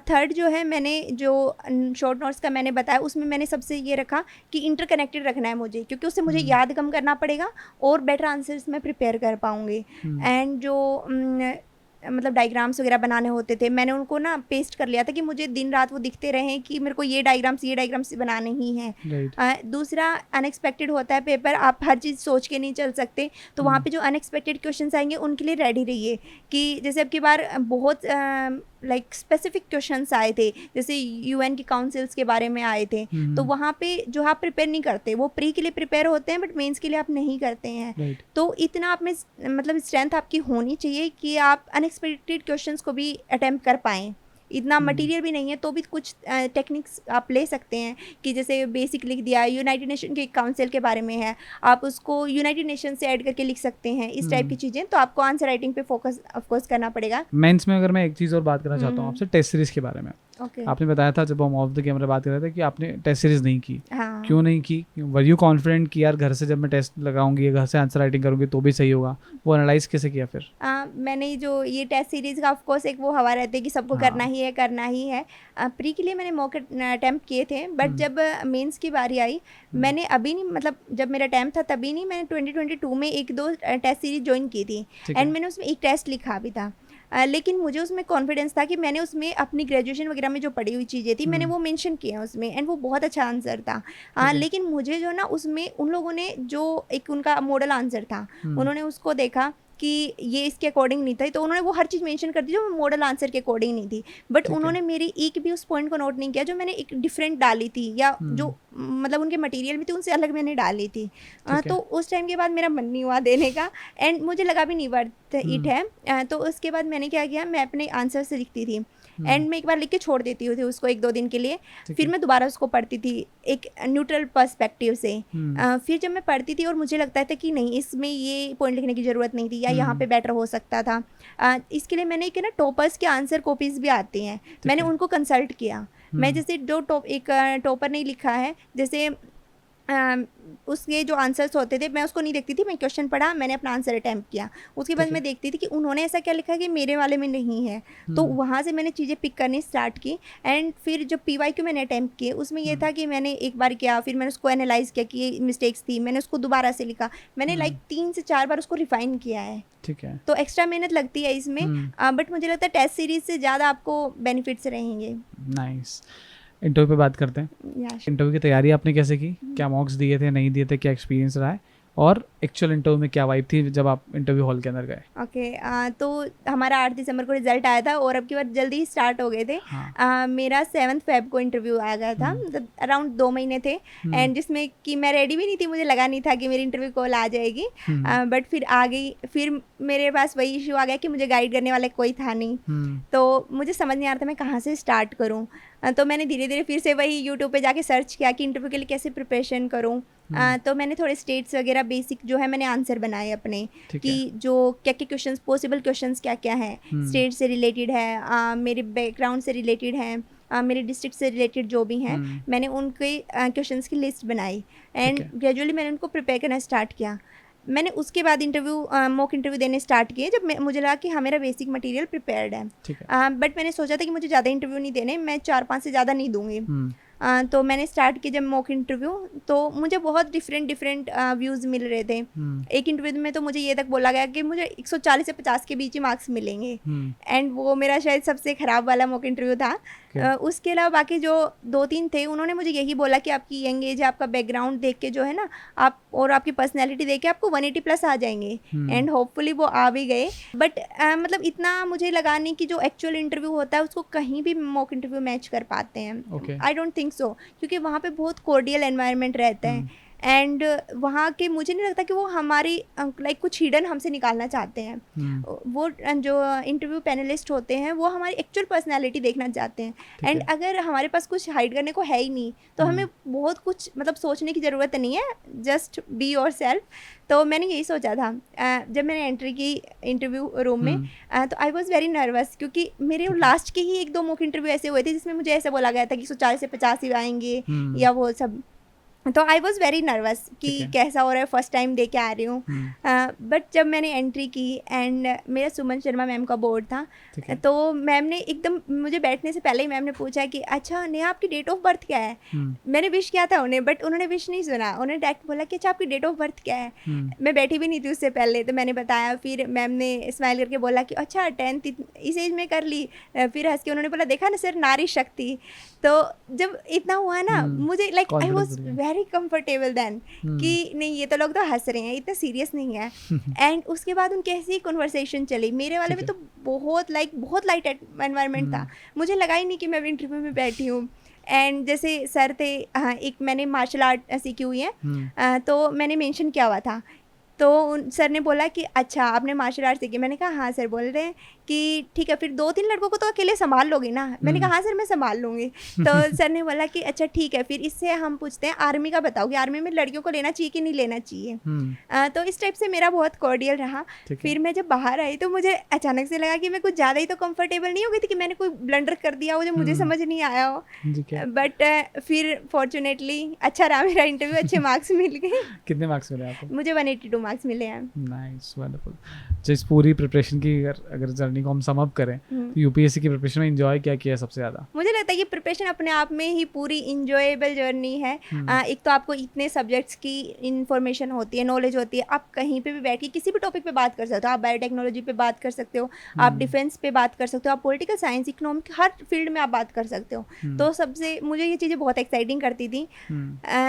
थर्ड जो है, मैंने जो शॉर्ट नोट्स का मैंने बताया उसमें मैंने सबसे ये रखा कि इंटरकनेक्टेड रखना है मुझे, क्योंकि उससे मुझे याद कम करना पड़ेगा और बेटर आंसर्स मैं प्रिपेयर कर पाऊँगी। एंड जो मतलब डायग्राम्स वगैरह बनाने होते थे, मैंने उनको ना पेस्ट कर लिया था कि मुझे दिन रात वो दिखते रहें कि मेरे को ये डायग्राम्स बनाने ही हैं। दूसरा, अनएक्सपेक्टेड होता है पेपर, आप हर चीज़ सोच के नहीं चल सकते, तो वहाँ पे जो अनएक्सपेक्टेड क्वेश्चंस आएंगे उनके लिए रेडी रहिए। कि जैसे अब की बार बहुत लाइक स्पेसिफिक क्वेश्चंस आए थे, जैसे यूएन की काउंसिल्स के बारे में आए थे, तो वहाँ पे जो आप प्रिपेयर नहीं करते, वो प्री के लिए प्रिपेयर होते हैं बट मेंस के लिए आप नहीं करते हैं। तो इतना आप में मतलब स्ट्रेंथ आपकी होनी चाहिए कि आप अनएक्सपेक्टेड क्वेश्चंस को भी अटेम्प्ट कर पाएँ। इतना मटेरियल भी नहीं है तो भी कुछ टेक्निक्स आप ले सकते हैं, कि जैसे बेसिक लिख दिया, यूनाइटेड नेशन के काउंसिल के बारे में है, आप उसको यूनाइटेड नेशन से ऐड करके लिख सकते हैं, इस टाइप की चीज़ें। तो आपको आंसर राइटिंग पे फोकस ऑफकोर्स करना पड़ेगा। मेंस में अगर मैं एक चीज़ और बात करना चाहता हूँ आपसे, टेस्ट सीरीज के बारे में। आपने बताया था जब हम ऑफ द कैमरा बात कर रहे थे कि आपने टेस्ट सीरीज नहीं की। क्यों नहीं की? वर यू कॉन्फिडेंट कि यार घर से जब मैं टेस्ट लगाऊंगी, घर से आंसर राइटिंग करूंगी तो भी सही होगा? वो एनालाइज कैसे किया फिर? मैंने जो ये टेस्ट सीरीज का ऑफकोर्स एक वो हवा रहती है कि सबको करना ही है। प्री के लिए मैंने मॉक अटैम्प्ट किए थे, बट जब मेंस की बारी आई, मैंने अभी नहीं, मतलब जब मेरा अटैम्प्ट था तभी नहीं, मैंने 2022 में 1-2 टेस्ट सीरीज ज्वाइन की थी, एंड मैंने उसमें एक टेस्ट लिखा भी था। लेकिन मुझे उसमें कॉन्फिडेंस था कि मैंने उसमें अपनी ग्रेजुएशन वगैरह में जो पढ़ी हुई चीज़ें थी मैंने वो मेंशन किया उसमें, एंड वो बहुत अच्छा आंसर था। लेकिन मुझे जो ना उसमें उन लोगों ने जो एक उनका मॉडल आंसर था, उन्होंने उसको देखा कि ये इसके अकॉर्डिंग नहीं था, तो उन्होंने वो हर चीज़ मेंशन कर दी जो मॉडल आंसर के अकॉर्डिंग नहीं थी, बट उन्होंने मेरी एक भी उस पॉइंट को नोट नहीं किया जो मैंने एक डिफरेंट डाली थी, या जो मतलब उनके मटेरियल भी थे उनसे अलग मैंने डाली थी। तो उस टाइम के बाद मेरा मन नहीं हुआ देने का, एंड मुझे लगा भी नहीं वर्थ इट है। तो उसके बाद मैंने क्या किया, मैं अपने आंसर से लिखती थी, एंड मैं एक बार लिख के छोड़ देती थी उसको 1-2 दिन के लिए, फिर मैं दोबारा उसको पढ़ती थी एक न्यूट्रल पर्सपेक्टिव से। फिर जब मैं पढ़ती थी और मुझे लगता था कि नहीं, इसमें ये पॉइंट लिखने की ज़रूरत नहीं थी, या यहाँ पे बेटर हो सकता था, इसके लिए मैंने एक ना टॉपर्स के आंसर कॉपीज़ भी आती हैं, मैंने उनको कंसल्ट किया। मैं जैसे जो एक टॉपर ने लिखा है, जैसे उसके जो आंसर्स होते थे मैं उसको नहीं देखती थी, मैं क्वेश्चन पढ़ा, मैंने अपना आंसर अटैम्प्ट किया, उसके बाद मैं देखती थी कि उन्होंने ऐसा क्या लिखा कि मेरे वाले में नहीं है, तो वहाँ से मैंने चीज़ें पिक करनी स्टार्ट की। एंड फिर जो PYQ मैंने अटैम्प्ट किए उसमें ये था कि मैंने एक बार किया, फिर मैंने उसको एनालाइज किया कि ये मिस्टेक्स थी, मैंने उसको दोबारा से लिखा, मैंने लाइक 3 से 4 बार उसको रिफाइन किया है। ठीक है, तो एक्स्ट्रा मेहनत लगती है इसमें, बट मुझे लगता है टेस्ट सीरीज से ज़्यादा आपको बेनिफिट्स रहेंगे। नाइस। इंटरव्यू पे बात करते हैं। इंटरव्यू की तैयारी आपने कैसे की? क्या मॉक्स दिए थे, नहीं दिए थे, क्या एक्सपीरियंस रहा है, और एक्चुअल इंटरव्यू में क्या वाइब थी जब आप इंटरव्यू हॉल के अंदर गए? ओके, तो हमारा 8 दिसंबर को रिजल्ट आया था और अब की बार जल्दी ही स्टार्ट हो गए थे। मेरा 7 फेब को इंटरव्यू आ गया था, मतलब अराउंड 2 महीने थे, एंड जिसमें कि मैं रेडी भी नहीं थी, मुझे लगा नहीं था कि मेरी इंटरव्यू कॉल आ जाएगी, बट फिर आ गई। फिर मेरे पास वही इशू आ गया कि मुझे गाइड करने वाला कोई था नहीं, तो मुझे समझ नहीं आ रहा था मैं कहाँ से स्टार्ट करूँ। तो मैंने धीरे धीरे फिर से वही यूट्यूब पे जाके सर्च किया कि इंटरव्यू के लिए कैसे प्रिपरेशन करूँ। तो मैंने थोड़े स्टेट्स वगैरह बेसिक जो है मैंने आंसर बनाए अपने, कि जो क्या क्या क्वेश्चंस, पॉसिबल क्वेश्चंस क्या क्या हैं, स्टेट से रिलेटेड है, मेरे बैकग्राउंड से रिलेटेड हैं, मेरे डिस्ट्रिक्ट से रिलेटेड जो भी हैं, मैंने उनके क्वेश्चंस की लिस्ट बनाई, एंड ग्रेजुअली मैंने उनको प्रिपेयर करना स्टार्ट किया। मैंने उसके बाद मॉक इंटरव्यू देने स्टार्ट किए जब मुझे लगा कि हाँ मेरा बेसिक मटेरियल प्रिपेयर्ड है। बट मैंने सोचा था कि मुझे ज़्यादा इंटरव्यू नहीं देने, मैं 4-5 से ज़्यादा नहीं दूंगी। तो मैंने स्टार्ट किया जब मॉक इंटरव्यू, तो मुझे बहुत डिफरेंट व्यूज़ मिल रहे थे। एक इंटरव्यू में तो मुझे ये तक बोला गया कि मुझे 140 से 50 के बीच ही मार्क्स मिलेंगे, एंड वो मेरा शायद सबसे ख़राब वाला मॉक इंटरव्यू था। उसके अलावा बाकी जो 2-3 थे उन्होंने मुझे यही बोला कि आपकी यंग एज है, आपका बैकग्राउंड देख के जो है ना आप और आपकी पर्सनैलिटी देख के आपको 180 प्लस आ जाएंगे, एंड होपफुली वो आ भी गए। बट मतलब इतना मुझे लगा नहीं कि जो एक्चुअल इंटरव्यू होता है उसको कहीं भी मॉक इंटरव्यू मैच कर पाते हैं। आई डोंट थिंक सो, क्योंकि वहाँ पे बहुत कोर्डियल एनवायरनमेंट रहता है, एंड वहाँ के मुझे नहीं लगता कि वो हमारी लाइक कुछ हिडन हमसे निकालना चाहते हैं। वो जो इंटरव्यू पैनलिस्ट होते हैं वो हमारी एक्चुअल पर्सनालिटी देखना चाहते हैं, एंड अगर हमारे पास कुछ हाइड करने को है ही नहीं तो हमें बहुत कुछ मतलब सोचने की ज़रूरत नहीं है, जस्ट बी योर सेल्फ। तो मैंने यही सोचा था जब मैंने एंट्री की इंटरव्यू रूम में, तो आई वॉज वेरी नर्वस, क्योंकि मेरे लास्ट के ही 1-2 मॉक इंटरव्यू ऐसे हुए थे जिसमें मुझे ऐसा बोला गया था कि 140 से 50 ही आएंगे या वो सब। तो आई वॉज़ वेरी नर्वस कि कैसा हो रहा है, फर्स्ट टाइम दे के आ रही हूँ। बट जब मैंने एंट्री की एंड मेरा सुमन शर्मा मैम का बोर्ड था, तो मैम ने एकदम मुझे बैठने से पहले ही मैम ने पूछा कि अच्छा नेहा आपकी डेट ऑफ बर्थ क्या है। मैंने विश किया था उन्हें, बट उन्होंने विश नहीं सुना, उन्होंने डायरेक्ट बोला कि अच्छा आपकी डेट ऑफ बर्थ क्या है। मैं बैठी भी नहीं थी उससे पहले, तो मैंने बताया, फिर मैम ने स्माइल करके बोला कि अच्छा 10th इस एज में कर ली। फिर हंस के उन्होंने बोला देखा ना सर नारी शक्ति। तो जब इतना हुआ ना मुझे like I was very comfortable then कि नहीं ये तो लोग तो हंस रहे हैं, इतना सीरियस नहीं है। एंड उसके बाद उनकी ऐसी कन्वर्सेशन चली, मेरे वाले में तो बहुत लाइट एनवायरनमेंट था, मुझे लगा ही नहीं कि मैं इंटरव्यू में बैठी हूँ। एंड जैसे सर थे, एक मैंने मार्शल आर्ट सीखी हुई है, तो मैंने मेंशन किया हुआ था, तो सर ने बोला कि अच्छा आपने मार्शल आर्ट सीखी। मैंने कहा हाँ सर। बोल रहे हैं कि ठीक है फिर 2-3 लड़कों को तो अकेले संभाल लोगे ना। मैंने कहा हाँ सर मैं संभाल लूँगी। तो सर ने बोला कि अच्छा ठीक है, फिर इससे हम पूछते हैं आर्मी का बताओ कि आर्मी में लड़कियों को लेना चाहिए कि नहीं लेना चाहिए। तो इस टाइप से मेरा बहुत कॉर्डियल रहा। फिर मैं जब बाहर आई तो मुझे अचानक से लगा कि मैं कुछ ज़्यादा ही तो कम्फर्टेबल नहीं हो गई थी कि मैंने कोई ब्लंडर कर दिया हो जो मुझे समझ नहीं आया हो। बट फिर फॉर्चुनेटली अच्छा रहा मेरा इंटरव्यू, अच्छे मार्क्स मिल गए। कितने मार्क्स मिले आपको? मुझे 182 मार्क्स मिले हैं। Nice, wonderful. जिस पूरी प्रिपरेशन की अगर जर्नी को हम सम अप करें तो यूपीएससी की प्रिपरेशन में एंजॉय क्या किया सबसे ज़्यादा? मुझे लगता है कि प्रिपरेशन अपने आप में ही पूरी इंजॉयबल जर्नी है। एक तो आपको इतने सब्जेक्ट्स की इन्फॉर्मेशन होती है, नॉलेज होती है, आप कहीं पे भी बैठ के किसी भी टॉपिक पे बात कर सकते हो। आप बायोटेक्नोलॉजी पे बात कर सकते हो, आप डिफेंस पे बात कर सकते हो, आप पॉलिटिकल साइंस, इकोनॉमिक, हर फील्ड में आप बात कर सकते हो। तो सबसे मुझे ये चीज़ें बहुत एक्साइटिंग करती थी।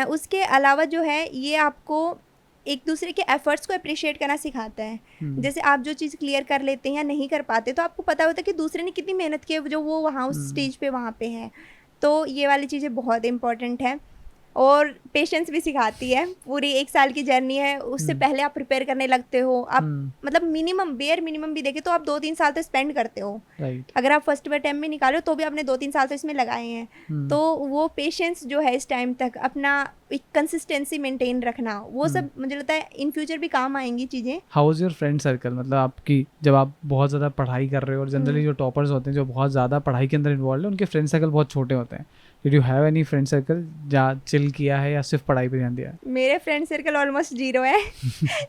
उसके अलावा जो है ये आपको एक दूसरे के एफर्ट्स को अप्रिशिएट करना सिखाता है। जैसे आप जो चीज़ क्लियर कर लेते हैं या नहीं कर पाते तो आपको पता होता है कि दूसरे ने कितनी मेहनत की है जो वो वहाँ उस स्टेज पे वहाँ पे है। तो ये वाली चीज़ें बहुत इंपॉर्टेंट है, और पेशेंस भी सिखाती है। पूरी 1 साल की जर्नी है, उससे पहले आप प्रिपेयर करने लगते हो। आप मतलब मिनिमम बेयर मिनिमम भी देखें तो आप 2-3 साल तो स्पेंड करते हो। अगर आप फर्स्ट अटेम्प्ट में निकालो तो भी आपने 2-3 साल तो इसमें लगाए हैं। तो वो पेशेंस जो है इस टाइम तक अपना एक कंसिस्टेंसी मेंटेन रखना, वो सब मुझे लगता है इन फ्यूचर भी काम आएंगी चीज़ें। How is your friend circle? मतलब आपकी जब आप बहुत ज़्यादा पढ़ाई कर रहे हो और जनरली जो टॉपर्स होते हैं जो बहुत ज़्यादा पढ़ाई के अंदर इन्वॉल्व है उनके फ्रेंड सर्कल बहुत छोटे होते हैं। Did you have any friend circle जहाँ चिल किया है या सिर्फ पढ़ाई पे ध्यान दिया? मेरे फ्रेंड सर्कल ऑलमोस्ट 0 है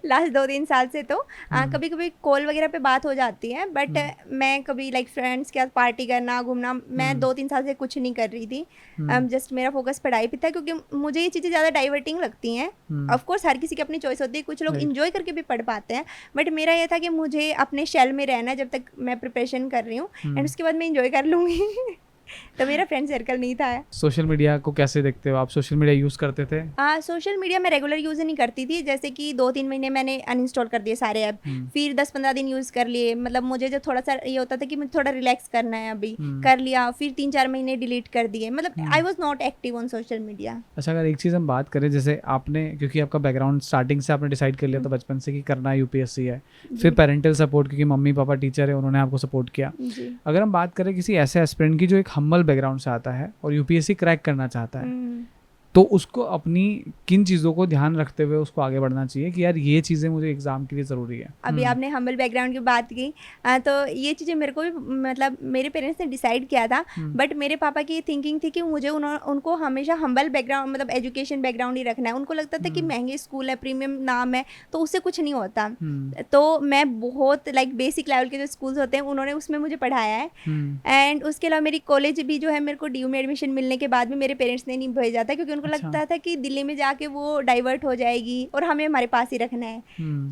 लास्ट 2-3 साल से। तो कभी कभी कॉल वगैरह पे बात हो जाती है, बट मैं कभी लाइक फ्रेंड्स के साथ पार्टी करना, घूमना, मैं 2-3 साल से कुछ नहीं कर रही थी। जस्ट मेरा फोकस पढ़ाई पे था, क्योंकि मुझे ये चीज़ें ज़्यादा डाइवर्टिंग लगती हैं। ऑफ कोर्स हर किसी की अपनी चॉइस होती है, कुछ लोग इंजॉय करके भी पढ़ पाते हैं, बट मेरा ये था कि मुझे अपने शेल में रहना है जब तक मैं प्रिपरेशन कर रही हूँ, एंड उसके बाद मैं इंजॉय कर लूँगी। तो मेरा फ्रेंड सर्कल नहीं था। सोशल मीडिया को कैसे देखते हो आप? सोशल मीडिया यूज़ करते थे? सोशल मीडिया में रेगुलर यूज़ नहीं करती थी। जैसे कि 2-3 महीने मैंने अनइंस्टॉल कर दिए सारे ऐप, फिर 10-15 दिन यूज़ कर लिए। मतलब मुझे जब थोड़ा सा ये होता था कि मुझे थोड़ा रिलैक्स करना है अभी, कर लिया, फिर 3-4 महीने डिलीट कर दिए। मतलब I was not active on social media. अच्छा, अगर एक चीज़ हम बात करें, जैसे आपने, क्योंकि आपका बैकग्राउंड स्टार्टिंग से आपने डिसाइड कर लिया था बचपन से कि करना यूपीएससी है, फिर पेरेंटल सपोर्ट, क्योंकि मम्मी पापा टीचर है, उन्होंने आपको सपोर्ट किया। अगर हम बात करें किसी ऐसे एस्पिरेंट की जो एक हम्बल बैकग्राउंड से आता है और यूपीएससी क्रैक करना चाहता है, तो उसको अपनी किन चीज़ों को ध्यान रखते हुए उसको आगे बढ़ना चाहिए कि यार ये चीज़ें मुझे एग्जाम के लिए ज़रूरी है? अभी आपने हम्बल बैकग्राउंड की बात की, तो ये चीज़ें मेरे को भी मतलब मेरे पेरेंट्स ने डिसाइड किया था, बट मेरे पापा की थिंकिंग थी कि मुझे उनको हमेशा हम्बल बैकग्राउंड मतलब एजुकेशन बैकग्राउंड ही रखना है। उनको लगता था कि महंगे स्कूल है, प्रीमियम नाम है, तो उससे कुछ नहीं होता। तो मैं बहुत लाइक बेसिक लेवल के जो स्कूल्स होते हैं उन्होंने उसमें मुझे पढ़ाया है। एंड उसके अलावा मेरी कॉलेज भी जो है, मेरे को DU में एडमिशन मिलने के बाद भी मेरे पेरेंट्स ने नहीं भेजा था, क्योंकि उनको अच्छा। लगता था कि दिल्ली में जाके वो डाइवर्ट हो जाएगी और हमें हमारे पास ही रखना है।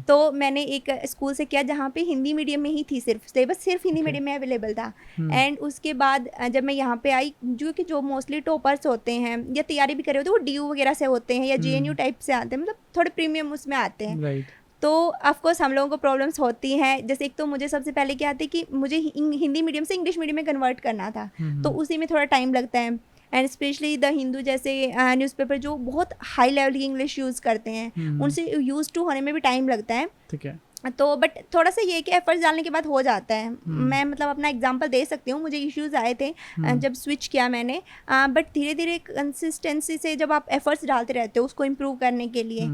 तो मैंने एक स्कूल से किया जहाँ पे हिंदी मीडियम में ही थी, सिर्फ सिलेबस सिर्फ हिंदी मीडियम में अवेलेबल था। एंड उसके बाद जब मैं यहाँ पे आई, जो मोस्टली टॉपर्स होते हैं या तैयारी भी कर रहे होते हैं, वो DU वगैरह से होते हैं या JNU टाइप से आते हैं, मतलब थोड़े प्रीमियम उसमें आते हैं। राइट। तो ऑफकोर्स हम लोगों को प्रॉब्लम्स होती हैं। जैसे एक तो मुझे सबसे पहले क्या आती कि मुझे हिंदी मीडियम से इंग्लिश मीडियम में कन्वर्ट करना था, तो उसी में थोड़ा टाइम लगता है। एंड स्पेशली द हिंदू जैसे न्यूज़पेपर जो बहुत हाई लेवल की इंग्लिश यूज़ करते हैं, उनसे यूज टू होने में भी टाइम लगता है। ठीक है। तो बट थोड़ा सा ये कि एफर्ट्स डालने के बाद हो जाता है। मैं मतलब अपना एग्जांपल दे सकती हूँ, मुझे इश्यूज आए थे जब स्विच किया मैंने, बट धीरे धीरे कंसिस्टेंसी से जब आप एफर्ट्स डालते रहते हो उसको इम्प्रूव करने के लिए,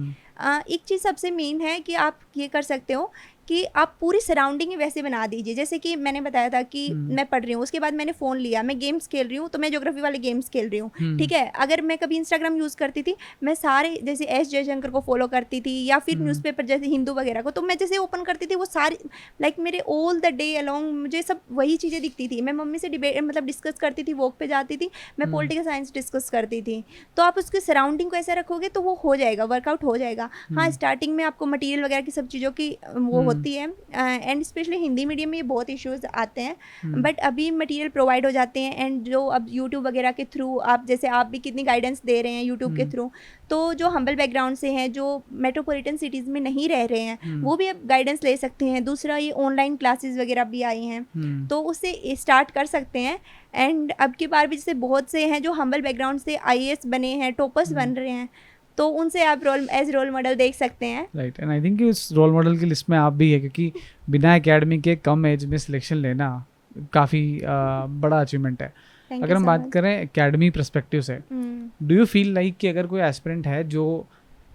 एक चीज़ सबसे मेन है कि आप ये कर सकते हो कि आप पूरी सराउंडिंग ही वैसे बना दीजिए। जैसे कि मैंने बताया था कि मैं पढ़ रही हूँ, उसके बाद मैंने फ़ोन लिया, मैं गेम्स खेल रही हूँ, तो मैं ज्योग्राफी वाले गेम्स खेल रही हूँ, ठीक है। अगर मैं कभी इंस्टाग्राम यूज़ करती थी, मैं सारे जैसे S जयशंकर को फॉलो करती थी, या फिर न्यूज़पेपर जैसे हिंदू वगैरह को, तो मैं जैसे ओपन करती थी वो सारी लाइक मेरे ऑल द डे अलॉन्ग मुझे सब वही चीज़ें दिखती थी। मैं मम्मी से डिस्कस करती थी, वॉक पे जाती थी, मैं पॉलिटिकल साइंस डिस्कस करती थी। तो आप उसके सराउंडिंग को ऐसा रखोगे तो वो हो जाएगा, वर्कआउट हो जाएगा। हाँ, स्टार्टिंग में आपको मटीरियल वगैरह की सब चीज़ों की वो होती है, एंड स्पेशली हिंदी मीडियम में ये बहुत इश्यूज आते हैं, बट अभी मटेरियल प्रोवाइड हो जाते हैं। एंड जो अब यूट्यूब वगैरह के थ्रू आप जैसे आप भी कितनी गाइडेंस दे रहे हैं यूट्यूब के थ्रू, तो जो हम्बल बैकग्राउंड से हैं, जो मेट्रोपॉलिटन सिटीज़ में नहीं रह रहे हैं, वो भी अब गाइडेंस ले सकते हैं। दूसरा, ये ऑनलाइन क्लासेस वगैरह भी आई हैं, तो उससे स्टार्ट कर सकते हैं। एंड अब की बार भी जैसे बहुत से हैं जो हम्बल बैकग्राउंड से IAS बने हैं, टॉपर्स बन रहे हैं, तो उनसे आप रोल मॉडल देख सकते हैं। राइट। एंड आई थिंक उस रोल मॉडल की लिस्ट में आप भी है, क्योंकि बिना एकेडमी के कम एज में सिलेक्शन लेना काफ़ी बड़ा अचीवमेंट है। अगर हम बात करें एकेडमी पर्सपेक्टिव से, डू यू फील लाइक कि अगर कोई एस्पिरेंट है जो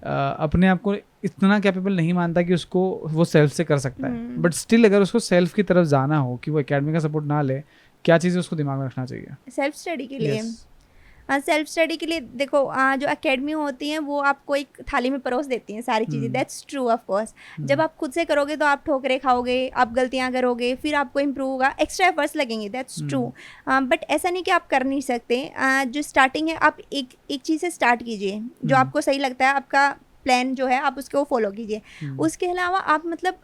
अपने आप को इतना कैपेबल नहीं मानता कि उसको वो सेल्फ से कर सकता है, बट स्टिल अगर उसको सेल्फ की तरफ जाना हो कि वो एकेडमी का सपोर्ट ना ले, क्या चीज़ें उसको दिमाग में रखना चाहिए? सेल्फ स्टडी के लिए सेल्फ स्टडी के लिए देखो, जो एकेडमी होती हैं वो आपको एक थाली में परोस देती हैं सारी चीज़ें, दैट्स ट्रू ऑफ कोर्स। जब आप खुद से करोगे तो आप ठोकरे खाओगे, आप गलतियां करोगे, फिर आपको इम्प्रूव होगा, एक्स्ट्रा एफर्ट्स लगेंगे, दैट्स ट्रू। बट ऐसा नहीं कि आप कर नहीं सकते। जो स्टार्टिंग है, आप एक चीज़ से स्टार्ट कीजिए, जो आपको सही लगता है, आपका प्लान जो है आप उसको फॉलो कीजिए। उसके अलावा आप मतलब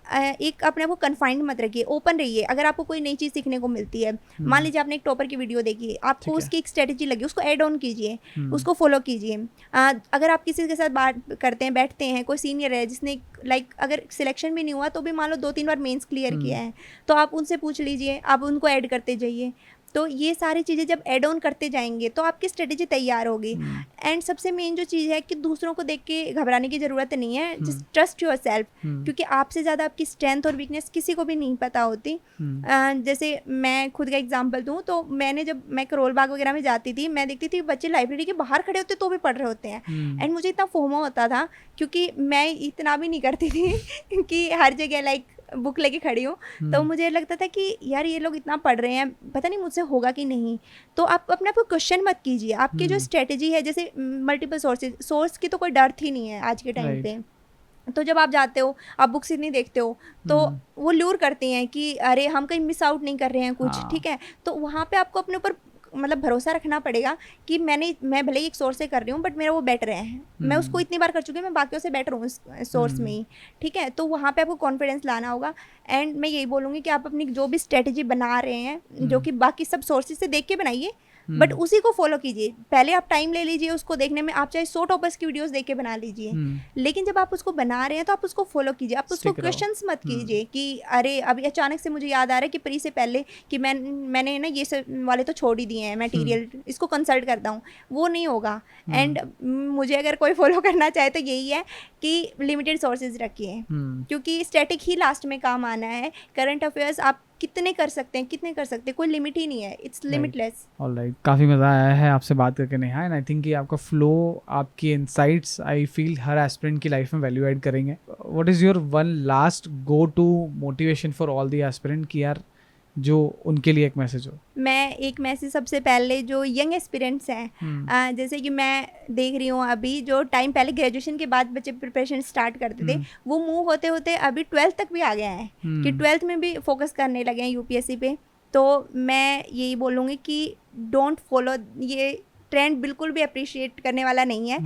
एक अपने को कन्फाइंड मत रखिए, ओपन रहिए। अगर आपको कोई नई चीज़ सीखने को मिलती है, मान लीजिए आपने एक टॉपर की वीडियो देखी, आपको उसकी एक स्ट्रेटेजी लगी, उसको ऐड ऑन कीजिए, उसको फॉलो कीजिए। अगर आप किसी के साथ बात करते हैं, बैठते हैं, कोई सीनियर है जिसने लाइक अगर सिलेक्शन भी नहीं हुआ तो भी मान लो 2-3 बार मेंस क्लियर किया है, तो आप उनसे पूछ लीजिए, आप उनको ऐड करते जाइए। तो ये सारी चीज़ें जब एड ऑन करते जाएंगे तो आपकी स्ट्रेटेजी तैयार होगी। एंड सबसे मेन जो चीज़ है कि दूसरों को देख के घबराने की ज़रूरत नहीं है, जस्ट ट्रस्ट योर सेल्फ, क्योंकि आपसे ज़्यादा आपकी स्ट्रेंथ और वीकनेस किसी को भी नहीं पता होती। जैसे मैं खुद का एग्जांपल दूँ तो मैंने जब मैं करोल बाग वगैरह में जाती थी, मैं देखती थी बच्चे लाइब्रेरी के बाहर खड़े होते तो भी पढ़ रहे होते हैं, एंड मुझे इतना फोमो होता था, क्योंकि मैं इतना भी नहीं करती थी कि हर जगह लाइक बुक लेके खड़ी हूँ। तो मुझे लगता था कि यार ये लोग इतना पढ़ रहे हैं, पता नहीं मुझसे होगा कि नहीं। तो आप अपने आप को क्वेश्चन मत कीजिए, आपकी जो स्ट्रेटेजी है, जैसे मल्टीपल सोर्स की तो कोई डर ही नहीं है आज के टाइम पे। तो जब आप जाते हो, आप बुक्स इतनी देखते हो, तो वो लूर करती हैं कि अरे हम कहीं मिस आउट नहीं कर रहे हैं कुछ, ठीक है। तो वहाँ पे आपको अपने ऊपर मतलब भरोसा रखना पड़ेगा कि मैं भले ही एक सोर्स से कर रही हूँ, बट मेरा वो बेटर है, मैं उसको इतनी बार कर चुकी हूँ, मैं बाकियों से बेटर हूँ उस सोर्स में ही, ठीक है। तो वहाँ पे आपको कॉन्फिडेंस लाना होगा। एंड मैं यही बोलूँगी कि आप अपनी जो भी स्ट्रेटेजी बना रहे हैं, जो कि बाकी सब सोर्सेज से देख के बनाइए, बट उसी को फॉलो कीजिए। पहले आप टाइम ले लीजिए उसको देखने में, आप चाहे 100 टॉपर्स की वीडियोस देख के बना लीजिए, लेकिन जब आप उसको बना रहे हैं तो आप उसको फॉलो कीजिए, आप उसको क्वेश्चंस मत कीजिए कि अरे अभी अचानक से मुझे याद आ रहा है कि प्री से पहले कि मैंने ना ये सब वाले तो छोड़ ही दिए हैं मटेरियल, इसको कंसल्ट करता हूँ, वो नहीं होगा। एंड मुझे अगर कोई फॉलो करना चाहे तो यही है कि लिमिटेड सोर्सेज रखिए, क्योंकि स्टैटिक ही लास्ट में काम आना है। करंट अफेयर्स आप कितने कर सकते हैं, कोई लिमिट ही नहीं है, इट्स लिमिटलेस। ऑलराइट, काफ़ी मज़ा आया है आपसे बात करके नेहा, एंड आई थिंक कि आपका फ्लो, आपकी इनसाइट्स आई फील हर एस्पिरेंट की लाइफ में वैल्यू ऐड करेंगे। What is your one last go to motivation for all the aspirant कि यार जो उनके लिए एक मैसेज हो? मैं एक मैसेज सबसे पहले जो यंग एस्पिरेंट्स हैं, जैसे कि मैं देख रही हूँ अभी जो टाइम पहले ग्रेजुएशन के बाद बच्चे प्रिपरेशन स्टार्ट करते थे, वो मूव होते होते अभी 12th तक भी आ गया है कि 12th में भी फोकस करने लगे हैं UPSC पे। तो मैं यही बोलूँगी कि डोंट फॉलो ये ट्रेंड बिल्कुल भी अप्रिशिएट करने वाला नहीं है,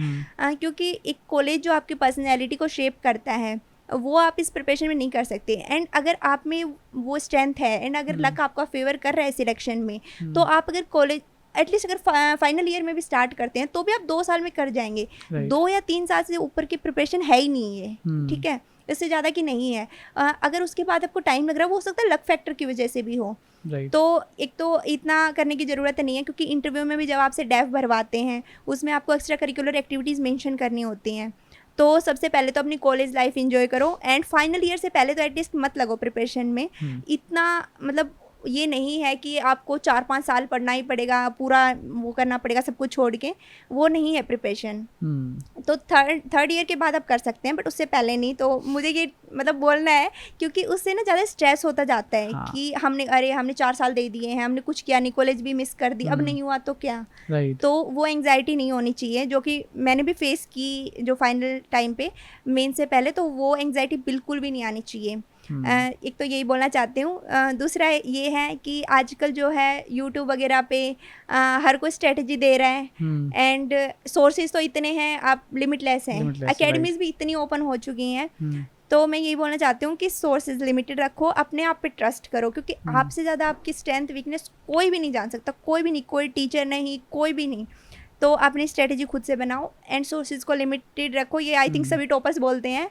क्योंकि एक कॉलेज जो आपकी पर्सनैलिटी को शेप करता है वो आप इस प्रिपरेशन में नहीं कर सकते। एंड अगर आप में वो स्ट्रेंथ है एंड अगर लक आपका फेवर कर रहा है सिलेक्शन में, तो आप अगर कॉलेज एटलीस्ट अगर फाइनल ईयर में भी स्टार्ट करते हैं तो भी आप 2 साल में कर जाएंगे। 2 या 3 साल से ऊपर की प्रिपरेशन है ही नहीं है, ठीक है, इससे ज़्यादा की नहीं है। अगर उसके बाद आपको टाइम लग रहा है, वो हो सकता है लक फैक्टर की वजह से भी हो। तो एक तो इतना करने की ज़रूरत नहीं है, क्योंकि इंटरव्यू में भी जब आपसे डेफ भरवाते हैं उसमें आपको एक्स्ट्रा करिकुलर एक्टिविटीज़ मेंशन करनी होती हैं। तो सबसे पहले तो अपनी कॉलेज लाइफ एंजॉय करो एंड फाइनल ईयर से पहले तो एटलीस्ट मत लगो प्रिपरेशन में। इतना मतलब ये नहीं है कि आपको 4-5 साल पढ़ना ही पड़ेगा, पूरा वो करना पड़ेगा सब कुछ छोड़ के, वो नहीं है प्रिपरेशन। तो थर्ड ईयर के बाद आप कर सकते हैं, बट उससे पहले नहीं। तो मुझे ये मतलब बोलना है, क्योंकि उससे ना ज़्यादा स्ट्रेस होता जाता है कि हमने 4 साल दे दिए हैं, हमने कुछ किया नहीं, कॉलेज भी मिस कर दी, अब नहीं हुआ तो क्या। तो वो एंग्जाइटी नहीं होनी चाहिए, जो कि मैंने भी फेस की जो फाइनल टाइम पे मेन से पहले, तो वो एंग्जाइटी बिल्कुल भी नहीं आनी चाहिए। एक तो यही बोलना चाहती हूँ। दूसरा ये है कि आजकल जो है यूट्यूब वगैरह पे हर कोई स्ट्रेटजी दे रहा है एंड सोर्सेज तो इतने हैं, आप लिमिटलेस हैं, एकेडमीज भी इतनी ओपन हो चुकी हैं। तो मैं यही बोलना चाहती हूँ कि सोर्सेज लिमिटेड रखो, अपने आप पे ट्रस्ट करो, क्योंकि आपसे ज़्यादा आपकी स्ट्रेंथ वीकनेस कोई भी नहीं जान सकता, कोई भी नहीं, कोई टीचर नहीं, कोई भी नहीं। तो अपनी स्ट्रेटजी खुद से बनाओ एंड सोर्सेज को लिमिटेड रखो। ये आई थिंक सभी टॉपर्स बोलते हैं,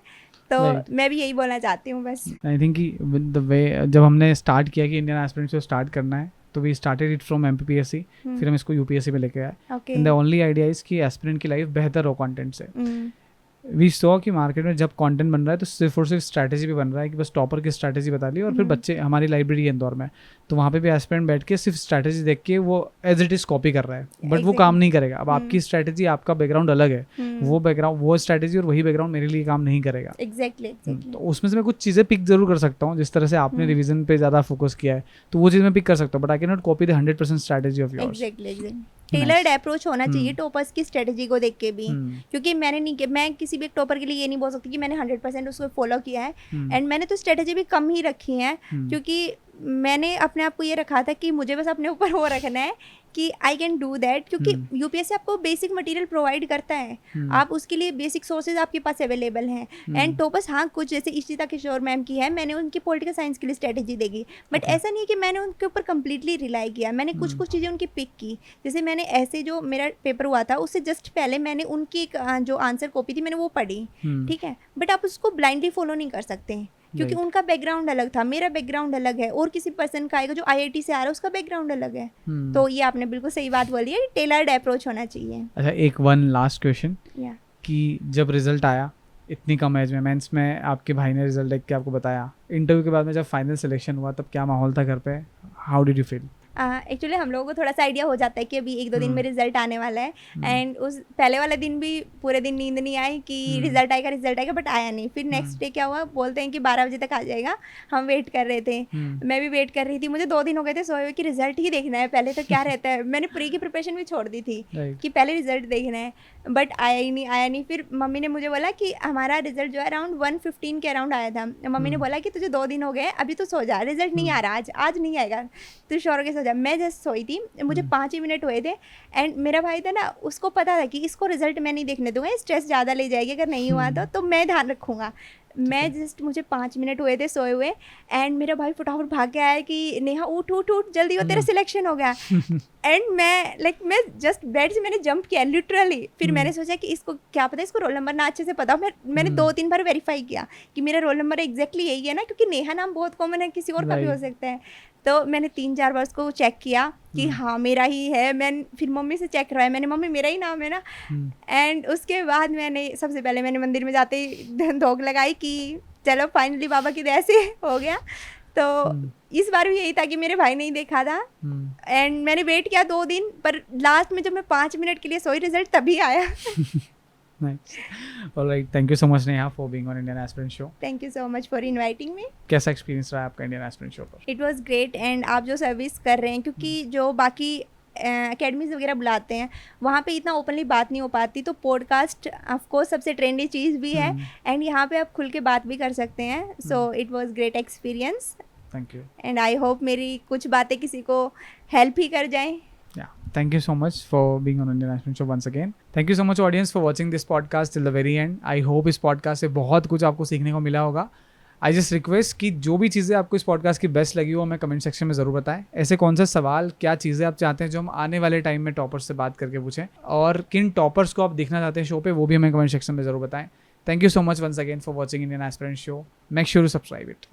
तो मैं भी यही बोलना चाहती हूँ बस। आई थिंक कि द वे जब हमने स्टार्ट किया कि इंडियन एस्पिरेंट शो स्टार्ट करना है, तो we started it from MPPSC, फिर हम इसको UPSC पे लेके आए। And the only idea is कि एस्पिरेंट की लाइफ बेहतर हो कंटेंट से। वी सॉ कि मार्केट में जब कंटेंट बन रहा है तो सिर्फ और सिर्फ स्ट्रैटेजी भी बन रहा है कि बस टॉपर की स्ट्रैटेजी बता ली, और फिर बच्चे, हमारी लाइब्रेरी है इंदौर में, तो वहाँ पे भी एस्पिरेंट बैठ के सिर्फ स्ट्रैटेजी देख के वो एज इट इज कॉपी कर रहा है, बट वो काम नहीं करेगा। अब आपकी स्ट्रैटेजी, आपका बैकग्राउंड अलग है, वो बैकग्राउंड, वो स्ट्रैटेजी और वही बैकग्राउंड मेरे लिए काम नहीं करेगा। एग्जैक्टली। तो उसमें से मैं कुछ चीज़ें पिक जरूर कर सकता हूँ, जिस तरह से आपने रिवीजन पे ज़्यादा फोकस किया है, तो वो चीज़ मैं पिक कर सकता हूँ, but I can not copy the 100% strategy of yours. Exactly. Tailored approach होना चाहिए टॉपर्स की स्ट्रेटजी को देख के भी, क्योंकि मैं किसी भी एक टॉपर के लिए ये नहीं बोल सकती कि मैंने 100% उसको फॉलो किया है। एंड मैंने तो स्ट्रेटजी भी कम ही रखी है, क्योंकि मैंने अपने आप को ये रखा था कि मुझे बस अपने ऊपर वो रखना है कि आई कैन डू दैट, क्योंकि यूपीएससी आपको बेसिक मटेरियल प्रोवाइड करता है, आप उसके लिए बेसिक सोर्सेज आपके पास अवेलेबल हैं। एंड टॉपर्स, हाँ, कुछ जैसे इशिता किशोर मैम की है, मैंने उनकी पॉलिटिकल साइंस के लिए स्ट्रेटजी देगी, बट ऐसा नहीं है कि मैंने उनके ऊपर कंप्लीटली रिलाई किया। मैंने कुछ चीज़ें उनकी पिक की, जैसे मैंने ऐसे जो मेरा पेपर हुआ था उससे जस्ट पहले मैंने उनकी जो आंसर कॉपी थी मैंने वो पढ़ी, ठीक है, बट आप उसको ब्लाइंडली फॉलो नहीं कर सकते, क्योंकि उनका बैकग्राउंड अलग था, मेरा बैकग्राउंड अलग है, और किसी पर्सन का आएगा जो IIT से आ रहा है उसका बैकग्राउंड अलग है। तो ये आपने बिल्कुल सही बात बोली है, टेलर्ड अप्रोच होना चाहिए। अच्छा, एक वन लास्ट क्वेश्चन, कि जब रिजल्ट आया इतनी कम एज में, मेंस में, आपके भाई ने रिजल्ट देख के आपको बताया, इंटरव्यू के बाद में जब फाइनल सिलेक्शन हुआ तब क्या माहौल था घर पे, how did you feel? Actually हम लोगों को थोड़ा सा आइडिया हो जाता है कि अभी 1-2 दिन में रिजल्ट आने वाला है, एंड उस पहले वाला दिन भी पूरे दिन नींद नहीं आई कि रिजल्ट आएगा, बट आया नहीं। फिर नेक्स्ट डे क्या हुआ, बोलते हैं कि 12 बजे तक आ जाएगा, हम वेट कर रहे थे, मैं भी वेट कर रही थी, मुझे 2 दिन हो गए थे सोए हुए कि रिजल्ट ही देखना है, पहले तो क्या रहता है, मैंने प्री की प्रिपरेशन भी छोड़ दी थी कि पहले रिजल्ट देखना है, बट आया ही नहीं। फिर मम्मी ने मुझे बोला कि हमारा रिजल्ट जो है अराउंड 1:15 के अराउंड आया था। मम्मी ने बोला कि तुझे 2 दिन हो गए, अभी तो सो जा, रिजल्ट नहीं आ रहा, आज नहीं आएगा, तू श्योर के सो जा। मैं जस्ट सोई थी, मुझे 5 ही मिनट हुए थे, एंड मेरा भाई था ना, उसको पता था कि इसको रिजल्ट मैं नहीं देखने दूंगा, स्ट्रेस ज़्यादा ले जाएगी अगर नहीं हुआ तो मैं ध्यान रखूँगा। मैं जस्ट, मुझे 5 मिनट हुए थे सोए हुए, एंड मेरा भाई फटाफट भाग के आया कि नेहा उठ जल्दी हो, तेरा सिलेक्शन हो गया। एंड मैं जस्ट बेड से मैंने जंप किया लिटरली। फिर मैंने सोचा कि इसको क्या पता, इसको रोल नंबर ना अच्छे से पता हो। मैंने 2-3 बार वेरीफाई किया कि मेरा रोल नंबर एग्जैक्टली यही है ना, क्योंकि नेहा नाम बहुत कॉमन है, किसी और का भी हो सकता है। तो मैंने 3-4 बार उसको चेक किया कि हाँ मेरा ही है। मैं फिर मम्मी से चेक करवाया, मैंने, मम्मी मेरा ही नाम है ना। एंड उसके बाद मैंने सबसे पहले मैंने मंदिर में जाते ही धोख लगाई कि चलो फाइनली बाबा की दया से हो गया। तो इस बार भी यही था कि मेरे भाई ने ही देखा था, एंड मैंने वेट किया 2 दिन, पर लास्ट में जब मैं 5 मिनट के लिए सोई, रिजल्ट तभी आया। Nice. All right. Thank you so much, Neha, for being on Indian Aspirant Show. Thank you so much for inviting me. कैसा एक्सपीरियंस रहा आपका इंडियन एस्पिरेंट शो पर? It was great, and आप जो सर्विस कर रहे हैं, क्योंकि जो बाकी अकेडमीज वगैरह बुलाते हैं वहाँ पे इतना ओपनली बात नहीं हो पाती, तो पॉडकास्ट ऑफकोर्स सबसे ट्रेंडी चीज़ भी है, एंड यहाँ पे आप खुल के बात भी कर सकते हैं। So it was great experience. Thank you. And I hope मेरी कुछ बातें किसी को हेल्प ही कर जाएं। Yeah. Thank you so much for being on Indian Aspirant Show once again. Thank you so much audience for watching this podcast till the very end. I hope इस podcast से बहुत कुछ आपको सीखने को मिला होगा. I just request कि जो भी चीज़ें आपको इस पॉडकास्ट की बेस्ट लगी हो हमें कमेंट सेक्शन में ज़रूर बताएं. ऐसे कौन से सवाल, क्या चीज़ें आप चाहते हैं जो हम आने वाले टाइम में टॉपर्स से बात करके पूछें, और किन टॉपर्स को आप देखना चाहते हैं शो पे, वो भी हमें कमेंट सेक्शन में ज़रूर बताएं. Thank you so much once again for watching Indian Aspirant Show. Make sure to subscribe it.